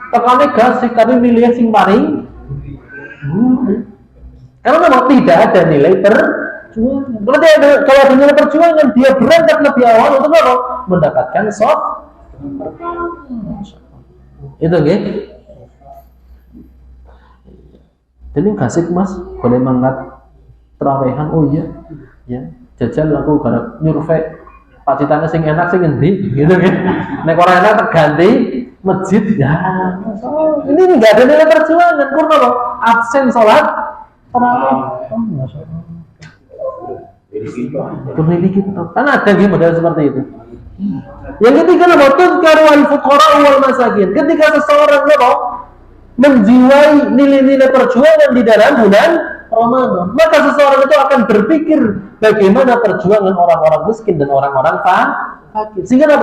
Tekane gasik tapi milih sing paling karena memang tidak ada nilai perjuangan. Kalau ada nilai perjuangan, dia berangkat lebih awal untuk apa? Mendapatkan soft. Itu gitu. Jadi gasik mas, boleh mangkat terawehan. Oh iya, ya jajal aku garap nyurvei pacitannya sing enak sing endi, gitu kan? Nek orang enak terganti masjid, ya. Ini nggak ada nilai perjuangan, kurang loh. Absen sholat terawih. Pemilih kita, kan ada gitu model seperti itu. Yang ketiga apa? Tudkaru al-fuqara wal masakin. Ketika seseorang menjiwai nilai-nilai perjuangan di dalam bulan Ramadan, maka seseorang itu akan berpikir bagaimana perjuangan orang-orang miskin dan orang-orang fakir. Sehingga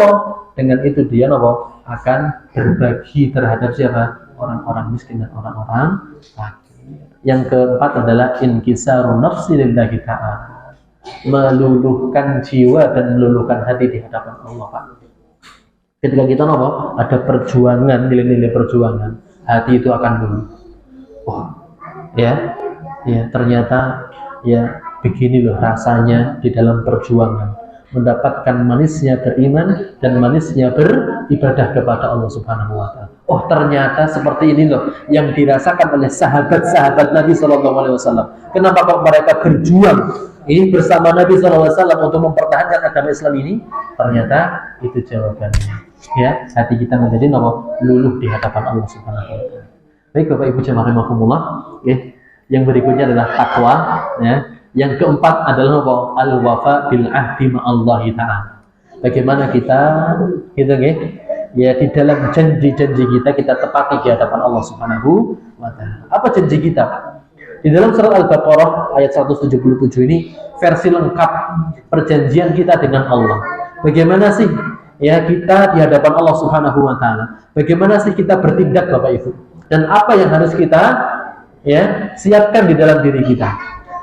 dengan itu dia akan berbagi terhadap siapa? Orang-orang miskin dan orang-orang fakir. Yang keempat adalah inkisarun nafsi lillahi ta'ala. Meluluhkan jiwa dan meluluhkan hati di hadapan Allah, Pak. Ketika kita ada perjuangan, nilai-nilai perjuangan, hati itu akan luluh. Oh, ya ternyata ya begini loh rasanya di dalam perjuangan, mendapatkan manisnya beriman dan manisnya beribadah kepada Allah Subhanahu wa taala. Oh, ternyata seperti ini loh yang dirasakan oleh sahabat-sahabat Nabi sallallahu alaihi wasallam. Kenapa kok mereka berjuang bersama Nabi sallallahu alaihi wasallam untuk mempertahankan agama Islam ini? Ternyata itu jawabannya. Ya, hati kita menjadi luluh di hadapan Allah Subhanahu wa taala. Baik Bapak Ibu jemaah rahimakumullah, yang berikutnya adalah takwa, ya. Yang keempat adalah al-wafa bil ahdi ma'allahi ta'ala. Bagaimana kita ya di dalam janji-janji kita tepati di hadapan Allah Subhanahu wa taala. Apa janji kita? Di dalam surat Al-Baqarah ayat 177 ini versi lengkap perjanjian kita dengan Allah. Bagaimana sih ya kita di hadapan Allah Subhanahu wa taala? Bagaimana sih kita bertindak Bapak Ibu? Dan apa yang harus kita siapkan di dalam diri kita?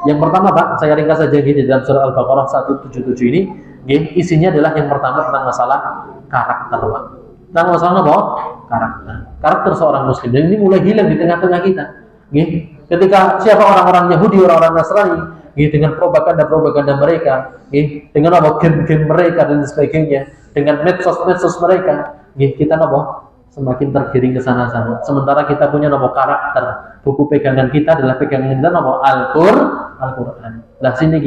Yang pertama Pak, saya ringkas saja di dalam surah Al-Baqarah 177 ini, isinya adalah yang pertama tentang masalah karakter, Pak. Tentang masalah apa? Karakter seorang muslim. Dan ini mulai hilang di tengah-tengah kita. Ketika siapa orang-orang Yahudi, orang-orang Nasrani, dengan propaganda mereka, dengan game-game mereka dan sebagainya, dengan medsos mereka, kita semakin tergiring ke sana-sana. Sementara kita punya karakter. Buku pegangan kita adalah pegangan kita Al-Quran. Lah sini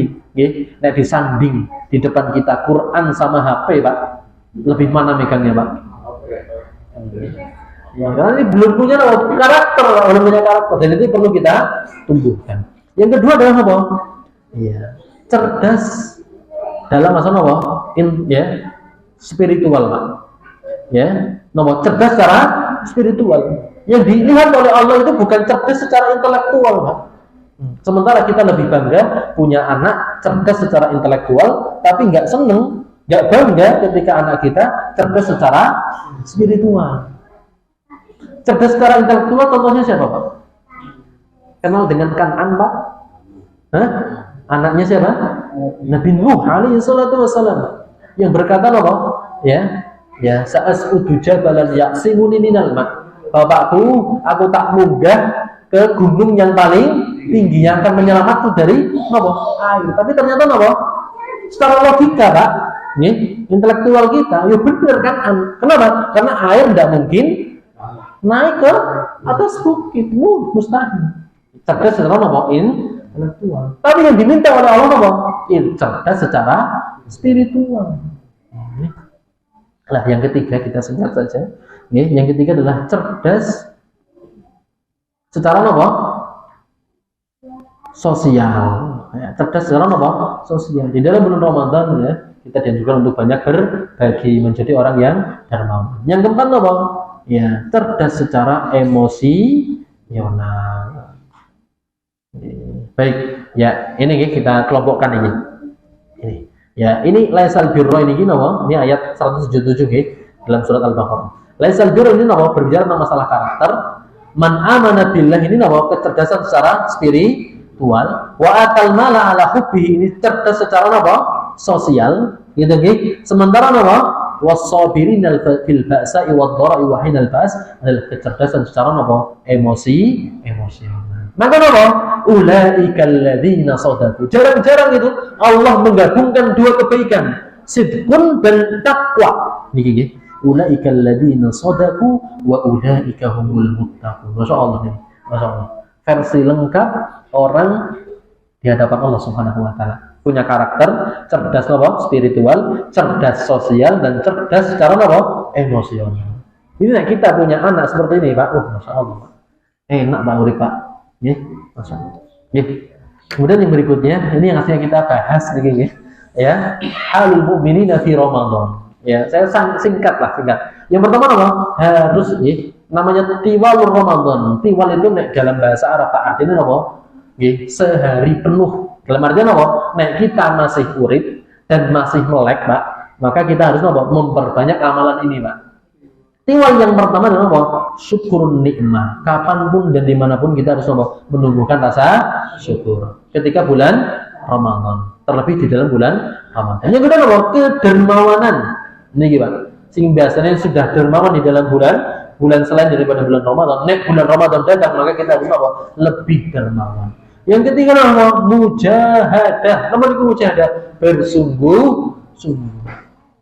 nek disanding di depan kita Quran sama HP, Pak. Lebih mana megangnya, Pak? Ya, karena ini belum punya karakter, belum punya karakter. Dan itu perlu kita tumbuhkan. Yang kedua adalah cerdas dalam masalah spiritual, Pak. Cerdas secara spiritual. Yang dilihat oleh Allah itu bukan cerdas secara intelektual, Pak. Sementara kita lebih bangga punya anak cerdas secara intelektual, tapi nggak seneng, nggak bangga ketika anak kita cerdas secara spiritual. Cerdas secara intelektual contohnya siapa, Pak? Kenal dengan Kan'an, Pak? Anaknya siapa? Nabi Nuh alaihi salatu wassalam. Yang berkata sa'as'udu jabalan ya'simuni minal ma'. Bapakku, aku tak munggah ke gunung yang paling tinggi yang akan menyelamatku dari air. Tapi ternyata secara logika, Pak, intelektual kita, ya benar kan? Kenapa? Karena air tidak mungkin naik ke atas bukit, mustahil. Cerdas secara intelektual. Tapi yang diminta oleh Allah cerdas secara spiritual. Nah, yang ketiga kita singkat saja. Yang ketiga adalah cerdas secara sosial. Cerdas secara sosial. Di dalam bulan Ramadan kita dianjurkan untuk banyak berbagi, menjadi orang yang dermawan. Yang keempat cerdas secara emosional. Baik, ini kita kelompokkan ini. Ya, ini laisal birra ini napa? Ini ayat 177 nggih dalam surat Al-Baqarah. Laisal birra ini napa? Berbicara tentang masalah karakter. Man amana billah ini napa? Kecerdasan secara spiritual. Wa atal mala ala hubbihi ini cerdas secara napa? Sosial, gitu nggih. Sementara napa? Was-sabirin fil ba'sa'i wad-dhara'i wa hinal ba's adalah kecerdasan secara napa? Emosional. Maka napa? Ulaikal ladzina shadaqu. Jarang-jarang itu Allah menggabungkan dua kebaikan, sidqun dan takwa. Niki nggih. Ulaikal ladzina shadaqu wa ulaika humul muttaqun. Masyaallah nih. Masyaallah. Versi lengkap orang di hadapan Allah Subhanahu wa taala. Punya karakter, cerdas apa? Spiritual, cerdas sosial, dan cerdas secara apa? Emosional. Ini kita punya anak seperti ini, Pak. Masya Allah, Pak. Enak Pak Urip, Pak. Ya, Masya Allah. Ya. Kemudian yang berikutnya, ini yang akhirnya kita bahas begini, ya. Halul mu'minina fi Ramadan. Ya, saya singkat. Yang pertama apa? Harus, ya, namanya tiwalur Ramadan. Tiwal itu dalam bahasa Arab, Pak. Artinya apa? Ya, sehari penuh. Dalam artian apa? Nek kita masih urip dan masih melek, Pak, maka kita harus apa? Memperbanyak amalan ini, Pak. Tiwal yang pertama adalah apa? Syukurun nikmah. Kapanpun dan dimanapun kita harus apa? Menumbuhkan rasa syukur. Ketika bulan Ramadan, terlebih di dalam bulan Ramadan. Yang kedua apa? Kedermawanan. Ini Pak. Sing biasanya sudah dermawan di dalam bulan selain daripada bulan Ramadan. Nek bulan Ramadan datang, maka kita harus apa? Lebih dermawan. Yang ketiga apa? Mujahadah. Nama itu mujahadah, bersungguh-sungguh.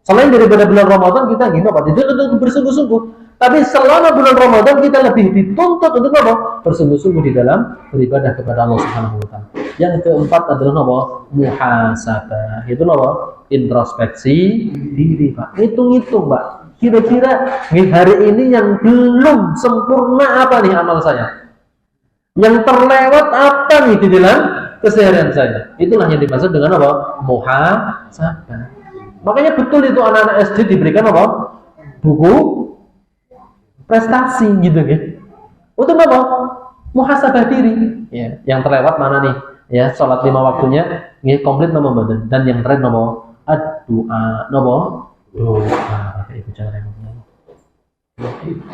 Selain daripada bulan Ramadan kita gini apa? Dituntut untuk bersungguh-sungguh. Tapi selama bulan Ramadan kita lebih dituntut untuk apa? Bersungguh-sungguh di dalam beribadah kepada Allah Subhanahu wa taala. Yang keempat adalah apa? Muhasabah. Itu apa? Introspeksi diri, Pak. Hitung-hitung, Pak. Kira-kira hari ini yang belum sempurna apa nih amal saya? Yang terlewat apa nih di dalam keseharian saya? Itulah yang dimaksud dengan apa? Muhasabah. Makanya betul itu anak-anak SD diberikan apa? Buku prestasi gitu kan. Untuk apa? Muhasabah diri. Ya, yang terlewat mana nih? Ya, sholat 5 waktunya ini komplit nama badan, dan yang terakhir nama doa, nama doa. Ibu jangan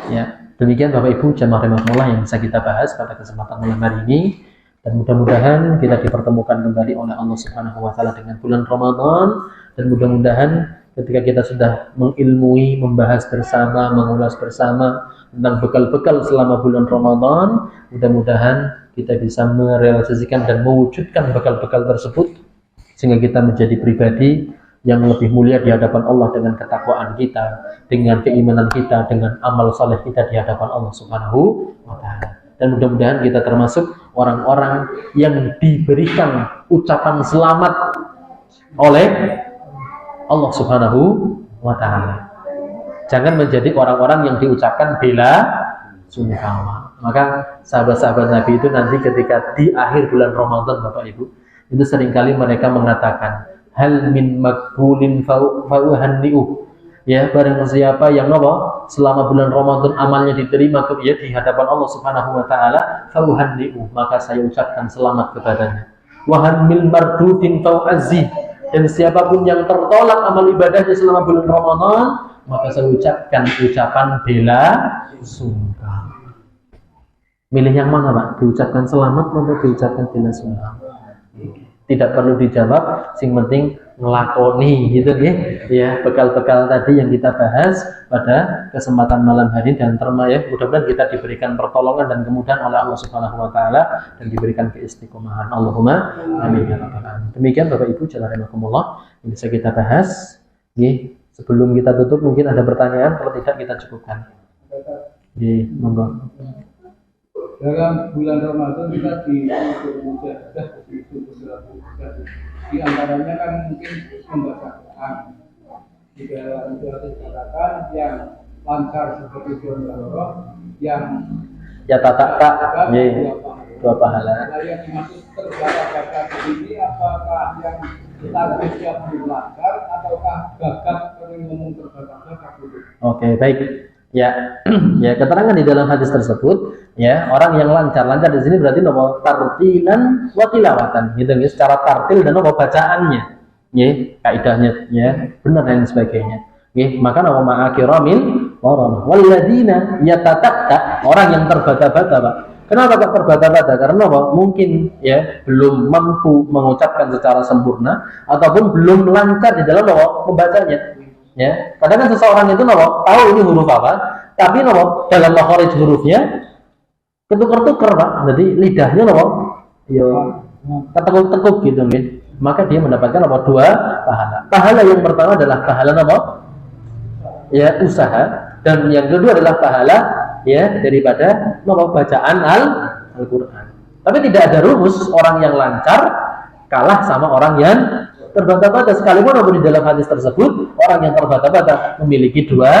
ya. Demikian Bapak Ibu jamaah rahimakumullah yang bisa kita bahas pada kesempatan malam hari ini, dan mudah-mudahan kita dipertemukan kembali oleh Allah Subhanahu wa taala dengan bulan Ramadan, dan mudah-mudahan ketika kita sudah mengilmui, membahas bersama, mengulas bersama tentang bekal-bekal selama bulan Ramadan, mudah-mudahan kita bisa merealisasikan dan mewujudkan bekal-bekal tersebut sehingga kita menjadi pribadi yang lebih mulia di hadapan Allah dengan ketakwaan kita, dengan keimanan kita, dengan amal saleh kita di hadapan Allah Subhanahu wa taala. Dan mudah-mudahan kita termasuk orang-orang yang diberikan ucapan selamat oleh Allah Subhanahu wa taala. Jangan menjadi orang-orang yang diucapkan bela sungkawa. Maka sahabat-sahabat Nabi itu nanti ketika di akhir bulan Ramadan, Bapak Ibu, itu seringkali mereka mengatakan hal min makbulin fauhanni'u. Ya, barang siapa yang apa? Selama bulan Ramadan amalnya diterima ya, di hadapan Allah Subhanahu wa taala, fauhanni'u, maka saya ucapkan selamat kepadanya. Wa hamil mardudin fau'azzi, dan siapapun yang tertolak amal ibadahnya selama bulan Ramadan, maka saya ucapkan ucapan bela sungkawa. Milih yang mana, Pak? Diucapkan selamat atau diucapkan bela sungkawa? Tidak perlu dijawab, sing penting ngelakoni gitu ya, bekal-bekal tadi yang kita bahas pada kesempatan malam hari, dan ya, mudah-mudahan kita diberikan pertolongan dan kemudahan oleh Allah Subhanahu wa taala dan diberikan keistiqomahan. Allahumma amin ya rabbal alamin. Demikian Bapak Ibu jamaah rahimakumullah yang bisa kita bahas. Nggih, sebelum kita tutup mungkin ada pertanyaan, kalau tidak kita cukupkan. Nggih, monggo. Dalam bulan Ramadan kita di antaranya kan mungkin membaca Quran. Di dalam itu dikatakan yang lancar seperti Jumlah, yang ya tak dua pahala. Yang dimaksud terbaca ini apakah yang tajwidnya belum lancar ataukah gagap sering ngomong terbaca dulu? Oke, baik. Ya, ya, keterangan di dalam hadis tersebut, ya, orang yang lancar di sini berarti nopo tartilan wa tilawatan, gitu ya, secara tartil dan nopo bacaannya. nggih, kaidahnya ya, benar dan sebagainya. Nggih, maka nama ma'akiramin warahmah. Walladzina yatatatta, orang yang terbata-bata, Pak. Kenapa kok terbata-bata? Karena apa? Mungkin ya belum mampu mengucapkan secara sempurna ataupun belum lancar di dalam apa? Membacanya. Ya, kadang kan seseorang itu tahu ini huruf apa, tapi dalam makhraj hurufnya ketukar-tukar, Pak. Jadi lidahnya ya ketekuk-tekuk gitu nih. Maka dia mendapatkan dua pahala. Pahala yang pertama adalah pahala ya usaha, dan yang kedua adalah pahala ya daripada bacaan Al-Qur'an. Tapi tidak ada rumus orang yang lancar kalah sama orang yang terbata-bata, sekalipun di dalam hadis tersebut orang yang terbata-bata memiliki dua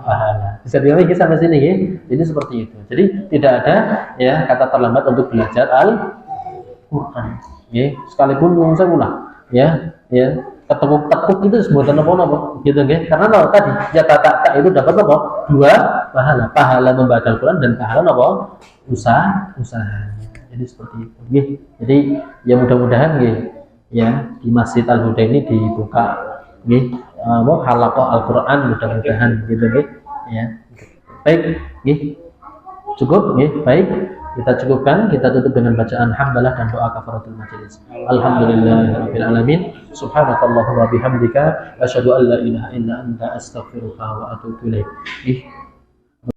pahala. Bisa dilihat sampai sini ya. Jadi seperti itu. Jadi tidak ada ya kata terlambat untuk belajar Al-Qur'an. Ya, sekalipun saya ulah ya ketekuk-tekuk itu sebutan apa gitu nggih. Karena tadi tak itu dapat dua pahala membaca Al-Qur'an dan pahala usaha. Jadi seperti itu nggih. Jadi ya mudah-mudahan nggih ya di Masjid Al-Huda ini dibuka nggih halaqah Al-Qur'an, mudah-mudahan gitu nggih ya. Baik nggih. Cukup nggih, baik. Kita cukupkan, kita tutup dengan bacaan hamdalah dan doa kafaratul majelis. Alhamdulillahirabbil alamin. Subhanakallahumma bihamdika asyhadu an la ilaha illa anta astaghfiruka wa atubu ilaik.